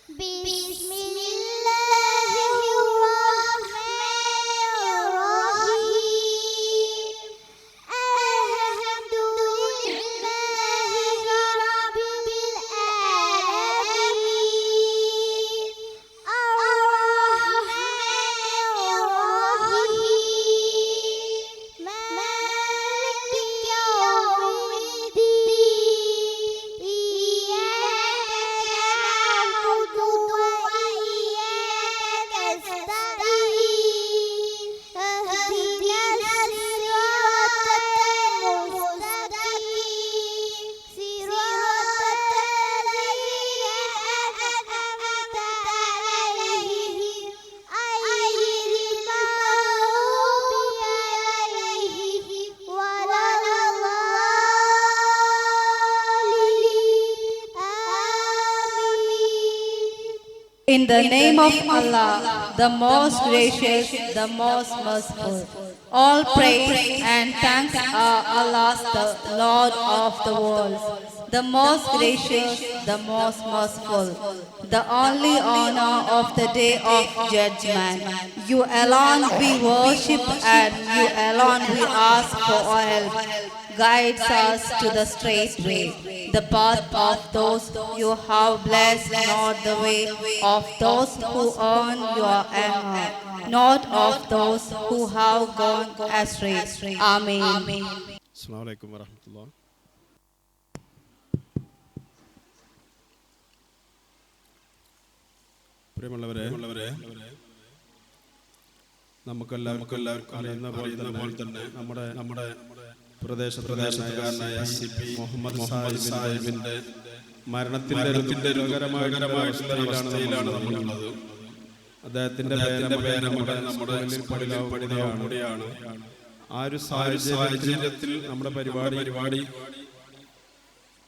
In the name of Allah, the most gracious, the most merciful. All praise and thanks are Allah's, the Lord of the world, the most gracious, the most merciful, the only honor of the day of judgment. You alone we worship and you alone we ask for help. Guides us to the straight way, the path of those you have blessed, not the way of those who earn your anger, not of those who have gone astray. Amen. Assalamu alaikum wa rahmatullah. പ്രിയമുള്ളവരെ, നമുക്കെല്ലാവർക്കും അറിയുന്ന പോലെ തന്നെ നമ്മുടെ പ്രദേശത്തുകാരനായ മുഹമ്മദ് സാഹിബിന്റെ മരണത്തിന്റെ അവസ്ഥയിലാണ് നമ്മളുള്ളത്. അദ്ദേഹത്തിന്റെ നമ്മുടെ പഠിതയാണ്. ആ ഒരു സാഹചര്യത്തിൽ നമ്മുടെ പരിപാടി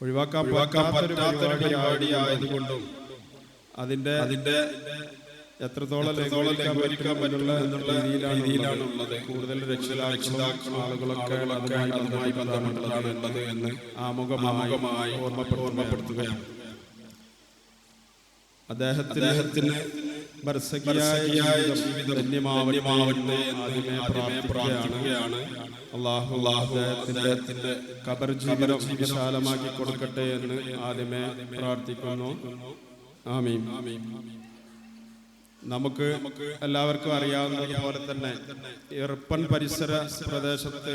ഒഴിവാക്കാൻ പറ്റാത്ത പരിപാടി ആയതുകൊണ്ടും അതിന്റെ എത്രത്തോളം ലഘൂകരിക്കാൻ പറ്റുള്ള രീതിയിലാണുള്ളത്. കൂടുതൽ രക്ഷിതാക്കളും ആളുകളൊക്കെ അതുമായി ബന്ധപ്പെട്ടതാണുള്ളത് എന്ന് ആമുഖമായി ഓർമ്മപ്പെടുത്തുകയാണ്. അദ്ദേഹത്തിന് പ്രാർത്ഥിക്കുകയാണ്. അല്ലാഹു അദ്ദേഹത്തിന്റെ ഖബർ ജീവിതം വിശാലമാക്കി കൊടുക്കട്ടെ എന്ന് ആദ്യമേ പ്രാർത്ഥിക്കുന്നു. ആമീൻ. നമുക്ക് എല്ലാവർക്കും അറിയാവുന്നതുപോലെ തന്നെ ഇർപ്പൻ പരിസര പ്രദേശത്ത്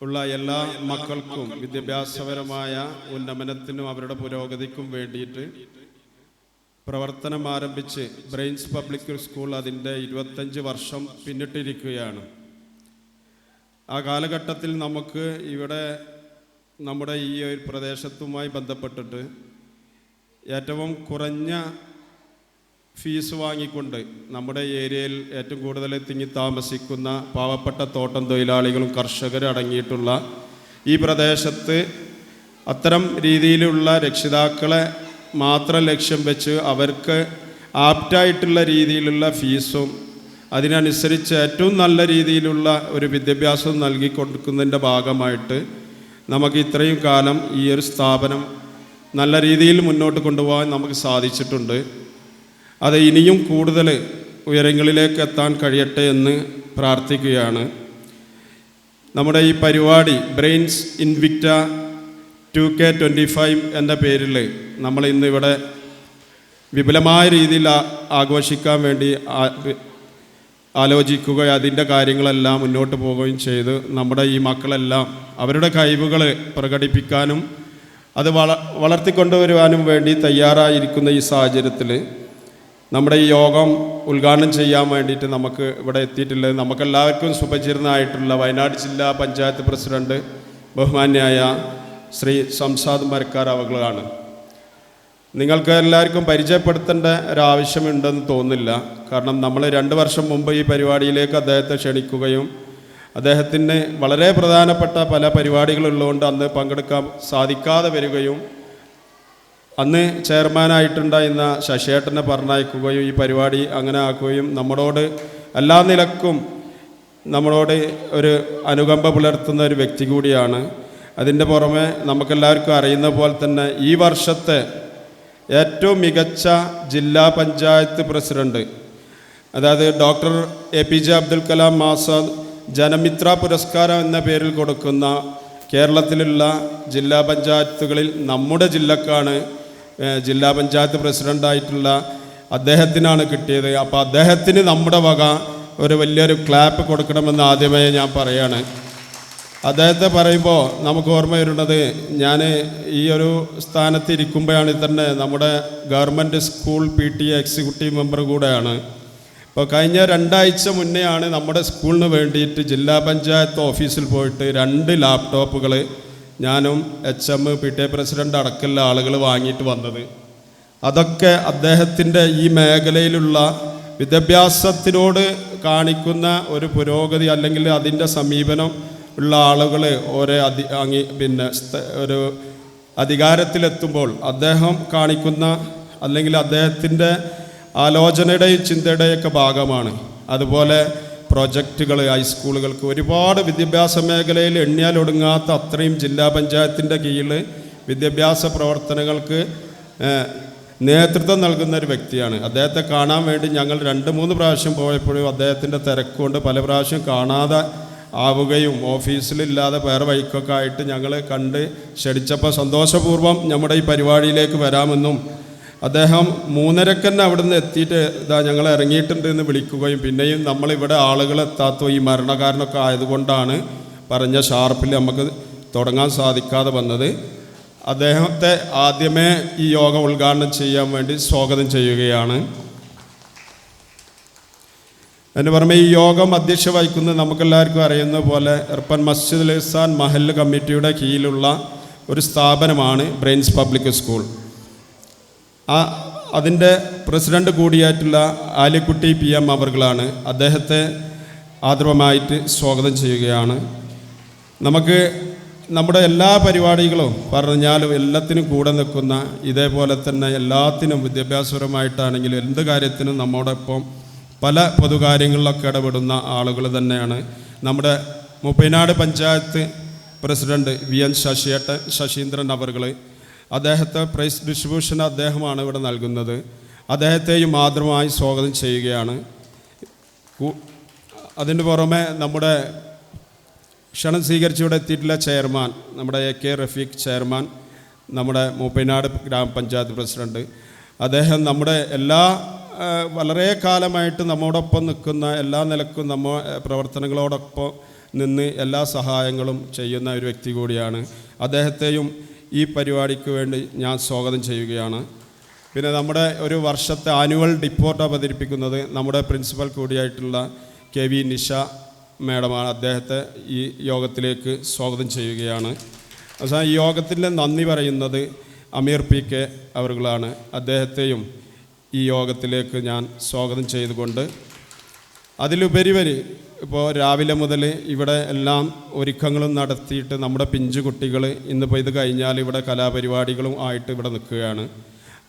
ഉള്ള എല്ലാ മക്കൾക്കും വിദ്യാഭ്യാസപരമായ ഉന്നമനത്തിനും അവരുടെ പുരോഗതിക്കും വേണ്ടിയിട്ട് പ്രവർത്തനം ആരംഭിച്ച് ബ്രെയിൻസ് പബ്ലിക് സ്കൂൾ അതിൻ്റെ 25 വർഷം പിന്നിട്ടിരിക്കുകയാണ്. ആ കാലഘട്ടത്തിൽ നമുക്ക് ഇവിടെ നമ്മുടെ ഈ ഒരു പ്രദേശത്തുമായി ബന്ധപ്പെട്ടിട്ട് ഏറ്റവും കുറഞ്ഞ ഫീസ് വാങ്ങിക്കൊണ്ട് നമ്മുടെ ഏരിയയിൽ ഏറ്റവും കൂടുതൽ തിങ്ങി താമസിക്കുന്ന പാവപ്പെട്ട തോട്ടം തൊഴിലാളികളും കർഷകരും അടങ്ങിയിട്ടുള്ള ഈ പ്രദേശത്ത് അത്തരം രീതിയിലുള്ള രക്ഷിതാക്കളെ മാത്രം ലക്ഷ്യം വെച്ച് അവർക്ക് ആപ്റ്റായിട്ടുള്ള രീതിയിലുള്ള ഫീസും അതിനനുസരിച്ച് ഏറ്റവും നല്ല രീതിയിലുള്ള ഒരു വിദ്യാഭ്യാസം നൽകി കൊടുക്കുന്നതിൻ്റെ ഭാഗമായിട്ട് നമുക്ക് ഇത്രയും കാലം ഈ ഒരു സ്ഥാപനം നല്ല രീതിയിൽ മുന്നോട്ട് കൊണ്ടുപോകാൻ നമുക്ക് സാധിച്ചിട്ടുണ്ട്. അത് ഇനിയും കൂടുതൽ ഉയരങ്ങളിലേക്ക് എത്താൻ കഴിയട്ടെ എന്ന് പ്രാർത്ഥിക്കുകയാണ്. നമ്മുടെ ഈ പരിപാടി ബ്രെയിൻസ് ഇൻവിക്റ്റ 2K25 എന്ന പേരിൽ നമ്മൾ ഇന്നിവിടെ വിപുലമായ രീതിയിൽ ആഘോഷിക്കാൻ വേണ്ടി ആലോചിക്കുകയും അതിൻ്റെ കാര്യങ്ങളെല്ലാം മുന്നോട്ട് പോവുകയും ചെയ്ത് നമ്മുടെ ഈ മക്കളെല്ലാം അവരുടെ കഴിവുകൾ പ്രകടിപ്പിക്കാനും അത് വളർത്തിക്കൊണ്ടുവരുവാനും വേണ്ടി തയ്യാറായിരിക്കുന്ന ഈ സാഹചര്യത്തിൽ നമ്മുടെ ഈ യോഗം ഉദ്ഘാടനം ചെയ്യാൻ വേണ്ടിയിട്ട് നമുക്ക് ഇവിടെ എത്തിയിട്ടുള്ളത് നമുക്കെല്ലാവർക്കും സുപരിചിതനായിട്ടുള്ള വയനാട് ജില്ലാ പഞ്ചായത്ത് പ്രസിഡന്റ് ബഹുമാന്യായ ശ്രീ സംസാദ് മരക്കാർ അവകളാണ്. നിങ്ങൾക്ക് എല്ലാവർക്കും പരിചയപ്പെടുത്തേണ്ട ഒരാവശ്യമുണ്ടെന്ന് തോന്നുന്നില്ല. കാരണം നമ്മൾ 2 വർഷം മുമ്പ് ഈ പരിപാടിയിലേക്ക് അദ്ദേഹത്തെ ക്ഷണിക്കുകയും അദ്ദേഹത്തിന് വളരെ പ്രധാനപ്പെട്ട പല പരിപാടികളുള്ളതുകൊണ്ട് അന്ന് പങ്കെടുക്കാൻ സാധിക്കാതെ വരികയും അന്ന് ചെയർമാനായിട്ടുണ്ടായിരുന്ന ശശിയേട്ടനെ പറഞ്ഞയക്കുകയും ഈ പരിപാടി അങ്ങനെ ആക്കുകയും നമ്മളോട് എല്ലാ നിലക്കും നമ്മളോട് ഒരു അനുകമ്പ പുലർത്തുന്ന ഒരു വ്യക്തി കൂടിയാണ്. അതിൻ്റെ പുറമെ നമുക്കെല്ലാവർക്കും അറിയുന്ന പോലെ തന്നെ ഈ വർഷത്തെ ഏറ്റവും മികച്ച ജില്ലാ പഞ്ചായത്ത് പ്രസിഡന്റ്, അതായത് ഡോക്ടർ APJ അബ്ദുൽ കലാം ആസാദ് ജനമിത്ര പുരസ്കാരം എന്ന പേരിൽ കൊടുക്കുന്ന കേരളത്തിലുള്ള ജില്ലാ പഞ്ചായത്തുകളിൽ നമ്മുടെ ജില്ലക്കാണ് ജില്ലാ പഞ്ചായത്ത് പ്രസിഡൻ്റായിട്ടുള്ള അദ്ദേഹത്തിനാണ് കിട്ടിയത്. അപ്പോൾ അദ്ദേഹത്തിന് നമ്മുടെ വക ഒരു വലിയൊരു ക്ലാപ്പ് കൊടുക്കണമെന്ന് ആദ്യമേ ഞാൻ പറയാണ്. അദ്ദേഹത്തെ പറയുമ്പോൾ നമുക്ക് ഓർമ്മ വരുന്നത്, ഞാൻ ഈ ഒരു സ്ഥാനത്ത് ഇരിക്കുമ്പോഴാണ് തന്നെ നമ്മുടെ government school PTA executive member കൂടെയാണ്. അപ്പോൾ കഴിഞ്ഞ 2 ആഴ്ച മുന്നെയാണ് നമ്മുടെ സ്കൂളിന് വേണ്ടിയിട്ട് ജില്ലാ പഞ്ചായത്ത് ഓഫീസിൽ പോയിട്ട് 2 ലാപ്ടോപ്പുകൾ ഞാനും HM PTA പ്രസിഡൻ്റ് അടക്കമുള്ള ആളുകൾ വാങ്ങിയിട്ട് വന്നത്. അതൊക്കെ അദ്ദേഹത്തിൻ്റെ ഈ മേഖലയിലുള്ള വിദ്യാഭ്യാസത്തിനോട് കാണിക്കുന്ന ഒരു പുരോഗതി അല്ലെങ്കിൽ അതിൻ്റെ സമീപനം ഉള്ള ആളുകൾ ഒരു അധികാരത്തിലെത്തുമ്പോൾ അദ്ദേഹം കാണിക്കുന്ന അല്ലെങ്കിൽ അദ്ദേഹത്തിൻ്റെ ആലോചനയുടെയും ചിന്തയുടെയൊക്കെ ഭാഗമാണ്. അതുപോലെ പ്രൊജക്റ്റുകൾ ഹൈസ്കൂളുകൾക്ക് ഒരുപാട് വിദ്യാഭ്യാസ മേഖലയിൽ എണ്ണിയാലൊടുങ്ങാത്ത അത്രയും ജില്ലാ പഞ്ചായത്തിൻ്റെ കീഴിൽ വിദ്യാഭ്യാസ പ്രവർത്തനങ്ങൾക്ക് നേതൃത്വം നൽകുന്ന ഒരു വ്യക്തിയാണ്. അദ്ദേഹത്തെ കാണാൻ വേണ്ടി ഞങ്ങൾ 2-3 പ്രാവശ്യം പോയപ്പോഴും അദ്ദേഹത്തിൻ്റെ തിരക്കുകൊണ്ട് പല പ്രാവശ്യം കാണാതെ ആവുകയും ഓഫീസിലില്ലാതെ വേറെ വഴിക്കൊക്കെ ആയിട്ട് ഞങ്ങൾ കണ്ട് ക്ഷണിച്ചപ്പോൾ സന്തോഷപൂർവ്വം നമ്മുടെ ഈ പരിപാടിയിലേക്ക് വരാമെന്നും അദ്ദേഹം 3:30 തന്നെ അവിടെ നിന്ന് എത്തിയിട്ട് ഞങ്ങൾ ഇറങ്ങിയിട്ടുണ്ട് എന്ന് വിളിക്കുകയും പിന്നെയും നമ്മളിവിടെ ആളുകളെത്താത്ത ഈ മരണകാരനൊക്കെ ആയതുകൊണ്ടാണ് പറഞ്ഞ ഷാർപ്പിൽ നമുക്ക് തുടങ്ങാൻ സാധിക്കാതെ വന്നത്. അദ്ദേഹത്തെ ആദ്യമേ ഈ യോഗം ഉദ്ഘാടനം ചെയ്യാൻ വേണ്ടി സ്വാഗതം ചെയ്യുകയാണ്. അതിന് പുറമെ ഈ യോഗം അധ്യക്ഷ വഹിക്കുന്നത് നമുക്കെല്ലാവർക്കും അറിയുന്ന പോലെ ഇർപ്പൻ മസ്ജിദുൽ ഇഹ്സാൻ മഹല്ല് കമ്മിറ്റിയുടെ കീഴിലുള്ള ഒരു സ്ഥാപനമാണ് ബ്രെയിൻസ് പബ്ലിക് സ്കൂൾ. അതിൻ്റെ പ്രസിഡന്റ് കൂടിയായിട്ടുള്ള ആലിക്കുട്ടി PM അവർകളാണ്. അദ്ദേഹത്തെ ആദരവമായിട്ട് സ്വാഗതം ചെയ്യുകയാണ്. നമുക്ക് നമ്മുടെ എല്ലാ പരിപാടികളും പറഞ്ഞാലും എല്ലാത്തിനും കൂടെ നിൽക്കുന്ന, ഇതേപോലെ തന്നെ എല്ലാത്തിനും വിദ്യാഭ്യാസപരമായിട്ടാണെങ്കിലും എന്ത് കാര്യത്തിനും നമ്മോടൊപ്പം പല പൊതുകാര്യങ്ങളിലൊക്കെ ഇടപെടുന്ന ആളുകൾ തന്നെയാണ് നമ്മുടെ മുപ്പൈനാട് പഞ്ചായത്ത് പ്രസിഡന്റ് VN ശശീന്ദ്രൻ അവർകൾ. അദ്ദേഹത്തെ പ്രൈസ് ഡിസ്ട്രിബ്യൂഷൻ അദ്ദേഹമാണ് ഇവിടെ നൽകുന്നത്. അദ്ദേഹത്തെയും ആദരമായി സ്വാഗതം ചെയ്യുകയാണ്. അതിന് പുറമെ നമ്മുടെ ക്ഷണം സ്വീകരിച്ച് ഇവിടെ എത്തിയിട്ടുള്ള ചെയർമാൻ, നമ്മുടെ AK റഫീഖ് ചെയർമാൻ, നമ്മുടെ മൂപ്പൈനാട് ഗ്രാമപഞ്ചായത്ത് പ്രസിഡന്റ്, അദ്ദേഹം നമ്മുടെ വളരെ കാലമായിട്ട് നമ്മോടൊപ്പം നിൽക്കുന്ന എല്ലാ നിലക്കും പ്രവർത്തനങ്ങളോടൊപ്പം നിന്ന് എല്ലാ സഹായങ്ങളും ചെയ്യുന്ന ഒരു വ്യക്തി കൂടിയാണ്. അദ്ദേഹത്തെയും ഈ പരിപാടിക്ക് വേണ്ടി ഞാൻ സ്വാഗതം ചെയ്യുകയാണ്. പിന്നെ നമ്മുടെ ഒരു വർഷത്തെ ആനുവൽ റിപ്പോർട്ട് അവതരിപ്പിക്കുന്നത് നമ്മുടെ പ്രിൻസിപ്പൽ കൂടിയായിട്ടുള്ള KV നിഷ മാഡമാണ്. അദ്ദേഹത്തെ ഈ യോഗത്തിലേക്ക് സ്വാഗതം ചെയ്യുകയാണ്. അവസാനം ഈ യോഗത്തിൻ്റെ നന്ദി പറയുന്നത് അമീർ PK അവർകളാണ്. അദ്ദേഹത്തെയും ഈ യോഗത്തിലേക്ക് ഞാൻ സ്വാഗതം ചെയ്തുകൊണ്ട് അതിലുപരി ഇപ്പോൾ രാവിലെ മുതൽ ഇവിടെ എല്ലാം ഒരുക്കങ്ങളും നടത്തിയിട്ട് നമ്മുടെ പിഞ്ചു കുട്ടികൾ ഇന്നിപ്പോൾ ഇത് കഴിഞ്ഞാൽ ഇവിടെ കലാപരിപാടികളും ആയിട്ട് ഇവിടെ നിൽക്കുകയാണ്.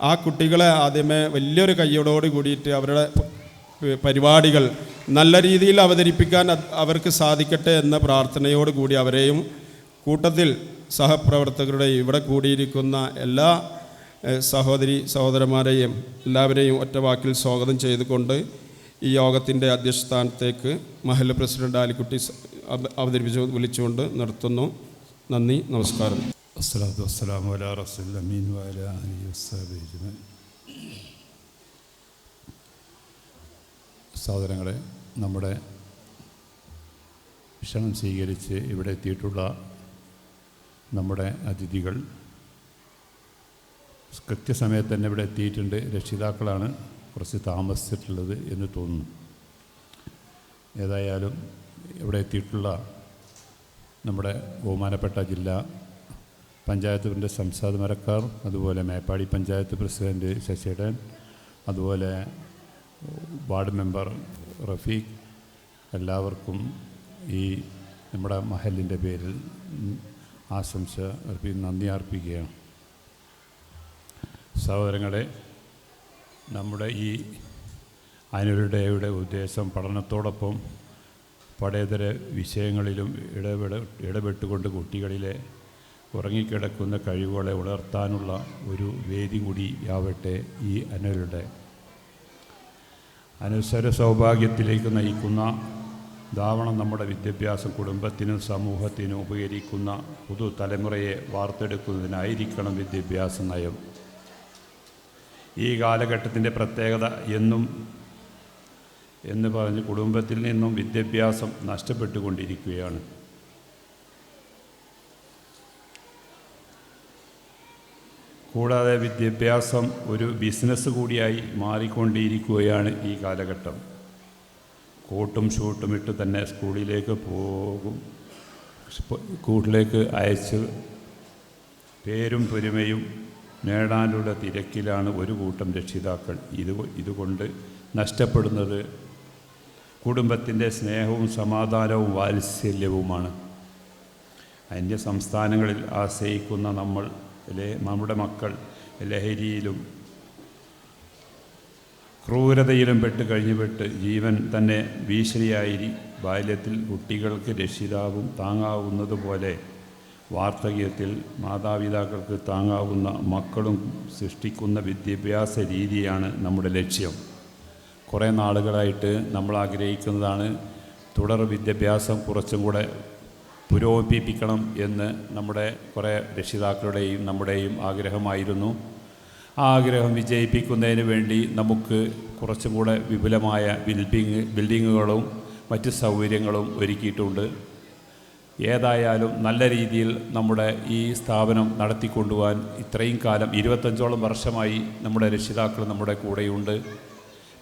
ആ കുട്ടികളെ ആദ്യമേ വലിയൊരു കയ്യോടോട് കൂടിയിട്ട് അവരുടെ പരിപാടികൾ നല്ല രീതിയിൽ അവതരിപ്പിക്കാൻ അവർക്ക് സാധിക്കട്ടെ എന്ന പ്രാർത്ഥനയോട് കൂടി അവരെയും കൂട്ടത്തിൽ സഹപ്രവർത്തകരുടെയും ഇവിടെ കൂടിയിരിക്കുന്ന എല്ലാ സഹോദരന്മാരെയും എല്ലാവരെയും ഒറ്റ വാക്കിൽ സ്വാഗതം ചെയ്തുകൊണ്ട് ഈ യോഗത്തിൻ്റെ അധ്യക്ഷസ്ഥാനത്തേക്ക് മഹല്ല് പ്രസിഡന്റ് ആലിക്കുട്ടി വിളിച്ചുകൊണ്ട് നിർത്തുന്നു. നന്ദി, നമസ്കാരം. അസ്സലാത്തു വസ്സലാമു അലാ റസൂലിൽ അമീൻ വഅലാ ആലിഹി വസ്സഹ്ബിഹി അജ്മഈൻ. സഹോദരങ്ങളെ, നമ്മുടെ ക്ഷണം സ്വീകരിച്ച് ഇവിടെ എത്തിയിട്ടുള്ള നമ്മുടെ അതിഥികൾ കൃത്യസമയത്ത് തന്നെ ഇവിടെ എത്തിയിട്ടുണ്ട്. രക്ഷിതാക്കളാണ് കുറച്ച് താമസിച്ചിട്ടുള്ളത് എന്ന് തോന്നുന്നു. ഏതായാലും ഇവിടെ എത്തിയിട്ടുള്ള നമ്മുടെ ബഹുമാനപ്പെട്ട ജില്ലാ പഞ്ചായത്തിൻ്റെ സംസ്ഥാന മരക്കാർ, അതുപോലെ മേപ്പാടി പഞ്ചായത്ത് പ്രസിഡൻറ്റ് ശശിധരൻ, അതുപോലെ വാർഡ് മെമ്പർ റഫീഖ്, എല്ലാവർക്കും ഈ നമ്മുടെ മഹലിൻ്റെ പേരിൽ നന്ദി അർപ്പിക്കുകയാണ്. സഹോദരങ്ങളെ, നമ്മുടെ ഈ ആനുവൽ ഡേയുടെ ഉദ്ദേശം പഠനത്തോടൊപ്പം പഠ്യേതര വിഷയങ്ങളിലും ഇടപെട്ടുകൊണ്ട് കുട്ടികളിലെ ഉറങ്ങിക്കിടക്കുന്ന കഴിവുകളെ ഉണർത്താനുള്ള ഒരു വേദി കൂടിയാവട്ടെ ഈ അനലുടെ അനുസര സൗഭാഗ്യത്തിലേക്ക് നയിക്കുന്ന ധാവണം നമ്മുടെ വിദ്യാഭ്യാസം കുടുംബത്തിനും സമൂഹത്തിനും ഉപകരിക്കുന്ന പുതുതലമുറയെ വാർത്തെടുക്കുന്നതിനായിരിക്കണം വിദ്യാഭ്യാസ നയം. ഈ കാലഘട്ടത്തിൻ്റെ പ്രത്യേകത എന്ന് പറഞ്ഞ് കുടുംബത്തിൽ നിന്നും വിദ്യാഭ്യാസം നഷ്ടപ്പെട്ടുകൊണ്ടിരിക്കുകയാണ്. കൂടാതെ വിദ്യാഭ്യാസം ഒരു ബിസിനസ് കൂടിയായി മാറിക്കൊണ്ടിരിക്കുകയാണ് ഈ കാലഘട്ടം. കോട്ടും ഷൂട്ടും ഇട്ട് തന്നെ സ്കൂളിലേക്ക് സ്കൂളിലേക്ക് അയച്ച് പേരും പെരുമയും നേടാനുള്ള തിരക്കിലാണ് ഒരു കൂട്ടം രക്ഷിതാക്കൾ. ഇതുകൊണ്ട് നഷ്ടപ്പെടുന്നത് കുടുംബത്തിൻ്റെ സ്നേഹവും സമാധാനവും വാത്സല്യവുമാണ്. അന്യ സംസ്ഥാനങ്ങളിൽ ആശ്രയിക്കുന്ന നമ്മുടെ മക്കൾ ലഹരിയിലും ക്രൂരതയിലും പെട്ട് ജീവൻ തന്നെ ഭീഷണിയായി ബാല്യത്തിൽ കുട്ടികൾക്ക് രക്ഷിതാവും താങ്ങാവുന്നതുപോലെ വാർദ്ധക്യത്തിൽ മാതാപിതാക്കൾക്ക് താങ്ങാവുന്ന മക്കളും സൃഷ്ടിക്കുന്ന വിദ്യാഭ്യാസ രീതിയാണ് നമ്മുടെ ലക്ഷ്യം. കുറേ നാളുകളായിട്ട് നമ്മൾ ആഗ്രഹിക്കുന്നതാണ് തുടർ വിദ്യാഭ്യാസം കുറച്ചും കൂടെ പുരോഗമിപ്പിക്കണം എന്ന് നമ്മുടെ കുറേ രക്ഷിതാക്കളുടെയും നമ്മുടെയും ആഗ്രഹമായിരുന്നു. ആ ആഗ്രഹം വിജയിപ്പിക്കുന്നതിന് വേണ്ടി നമുക്ക് കുറച്ചും കൂടെ വിപുലമായ ബിൽഡിങ്ങുകളും മറ്റ് സൗകര്യങ്ങളും ഒരുക്കിയിട്ടുണ്ട്. ഏതായാലും നല്ല രീതിയിൽ നമ്മുടെ ഈ സ്ഥാപനം നടത്തിക്കൊണ്ടുപോകാൻ ഇത്രയും കാലം 25ഓളം വർഷമായി നമ്മുടെ രക്ഷിതാക്കൾ നമ്മുടെ കൂടെയുണ്ട്.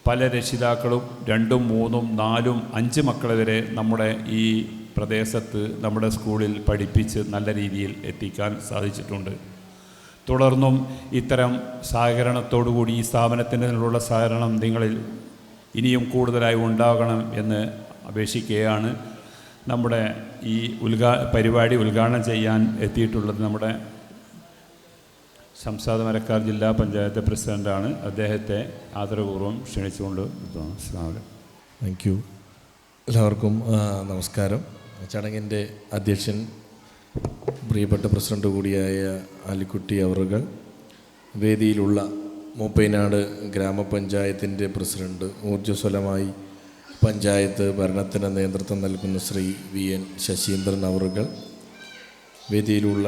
പല രക്ഷിതാക്കളും 2, 3, 4, 5 മക്കളെ വരെ നമ്മുടെ ഈ പ്രദേശത്ത് നമ്മുടെ സ്കൂളിൽ പഠിപ്പിച്ച് നല്ല രീതിയിൽ എത്തിക്കാൻ സാധിച്ചിട്ടുണ്ട്. തുടർന്നും ഇത്തരം സഹകരണത്തോടുകൂടി ഈ സ്ഥാപനത്തിനുള്ള സഹകരണം നിങ്ങളിൽ ഇനിയും കൂടുതലായി ഉണ്ടാകണം എന്ന് അപേക്ഷിക്കുകയാണ്. നമ്മുടെ ഈ പരിപാടി ഉദ്ഘാടനം ചെയ്യാൻ എത്തിയിട്ടുള്ളത് നമ്മുടെ ശംസാദ് മരക്കാർ ജില്ലാ പഞ്ചായത്ത് പ്രസിഡൻ്റാണ്. അദ്ദേഹത്തെ ആദരപൂർവ്വം ക്ഷണിച്ചുകൊണ്ട് താങ്ക് യു. എല്ലാവർക്കും നമസ്കാരം. ചടങ്ങിൻ്റെ അധ്യക്ഷൻ പ്രിയപ്പെട്ട പ്രസിഡൻ്റ് കൂടിയായ ആലിക്കുട്ടി അവറുകൾ, വേദിയിലുള്ള മൂപ്പൈനാട് ഗ്രാമപഞ്ചായത്തിൻ്റെ പ്രസിഡന്റ്, ഊർജ്ജസ്വലമായി പഞ്ചായത്ത് ഭരണത്തിന് നേതൃത്വം നൽകുന്ന ശ്രീ VN ശശീന്ദ്രൻ അവറുകൾ, വേദിയിലുള്ള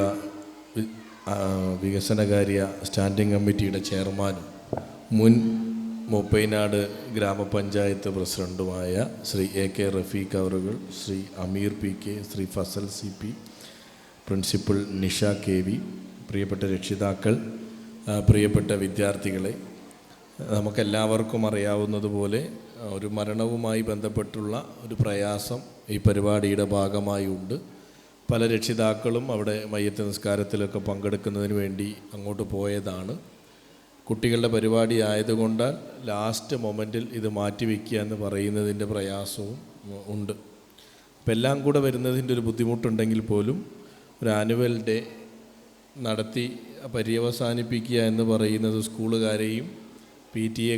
വികസനകാര്യ സ്റ്റാൻഡിംഗ് കമ്മിറ്റിയുടെ ചെയർമാനും മുൻ മൂപ്പൈനാട് ഗ്രാമപഞ്ചായത്ത് പ്രസിഡൻറ്റുമായ ശ്രീ AK റഫീഖ് അവറുകൾ, Shri Ameer PK, Shri Fazal CP, principal Nisha KV, പ്രിയപ്പെട്ട രക്ഷിതാക്കൾ, പ്രിയപ്പെട്ട വിദ്യാർത്ഥികളെ, നമുക്കെല്ലാവർക്കും അറിയാവുന്നതുപോലെ ഒരു മരണവുമായി ബന്ധപ്പെട്ടുള്ള ഒരു പ്രയാസം ഈ പരിപാടിയുടെ ഭാഗമായി ഉണ്ട്. പല രക്ഷിതാക്കളും അവിടെ മയ്യത്ത് നിസ്കാരത്തിലൊക്കെ പങ്കെടുക്കുന്നതിന് വേണ്ടി അങ്ങോട്ട് പോയതാണ്. കുട്ടികളുടെ പരിപാടി ആയതുകൊണ്ടാൽ ലാസ്റ്റ് മൊമെൻറ്റിൽ ഇത് മാറ്റിവെക്കുക എന്ന് പറയുന്നതിൻ്റെ പ്രയാസവും ഉണ്ട്. അപ്പം എല്ലാം കൂടെ വരുന്നതിൻ്റെ ഒരു ബുദ്ധിമുട്ടുണ്ടെങ്കിൽ പോലും ഒരു ആനുവൽ ഡേ നടത്തി പര്യവസാനിപ്പിക്കുക എന്ന് പറയുന്നത് സ്കൂളുകാരെയും PTA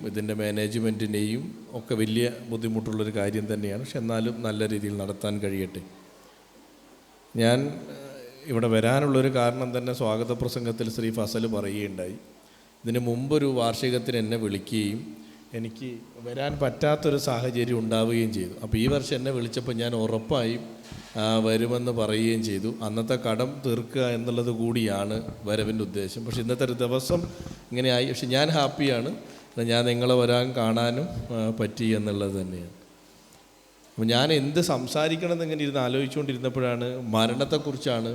ഇതിൻ്റെ മാനേജ്മെൻറ്റിനെയും ഒക്കെ വലിയ ബുദ്ധിമുട്ടുള്ളൊരു കാര്യം തന്നെയാണ്. പക്ഷെ എന്നാലും നല്ല രീതിയിൽ നടത്താൻ കഴിയട്ടെ. ഞാൻ ഇവിടെ വരാനുള്ളൊരു കാരണം തന്നെ സ്വാഗത പ്രസംഗത്തിൽ ശ്രീ ഫസൽ പറയുകയുണ്ടായി. ഇതിന് മുമ്പൊരു വാർഷികത്തിന് എന്നെ വിളിക്കുകയും എനിക്ക് വരാൻ പറ്റാത്തൊരു സാഹചര്യം ഉണ്ടാവുകയും ചെയ്തു. അപ്പോൾ ഈ വർഷം എന്നെ വിളിച്ചപ്പോൾ ഞാൻ ഉറപ്പായും വരുമെന്ന് പറയുകയും ചെയ്തു. അന്നത്തെ കടം തീർക്കുക എന്നുള്ളത് കൂടിയാണ് വരവിൻ്റെ ഉദ്ദേശം. പക്ഷേ ഇന്നത്തെ ഒരു ദിവസം ഇങ്ങനെയായി. പക്ഷെ ഞാൻ ഹാപ്പിയാണ്. ഞാൻ നിങ്ങളെ കാണാനും പറ്റി എന്നുള്ളത് തന്നെയാണ്. അപ്പോൾ ഞാൻ എന്ത് സംസാരിക്കണമെന്ന് ഇങ്ങനെ ഇരുന്ന് ആലോചിച്ചുകൊണ്ടിരുന്നപ്പോഴാണ് മരണത്തെക്കുറിച്ചാണ്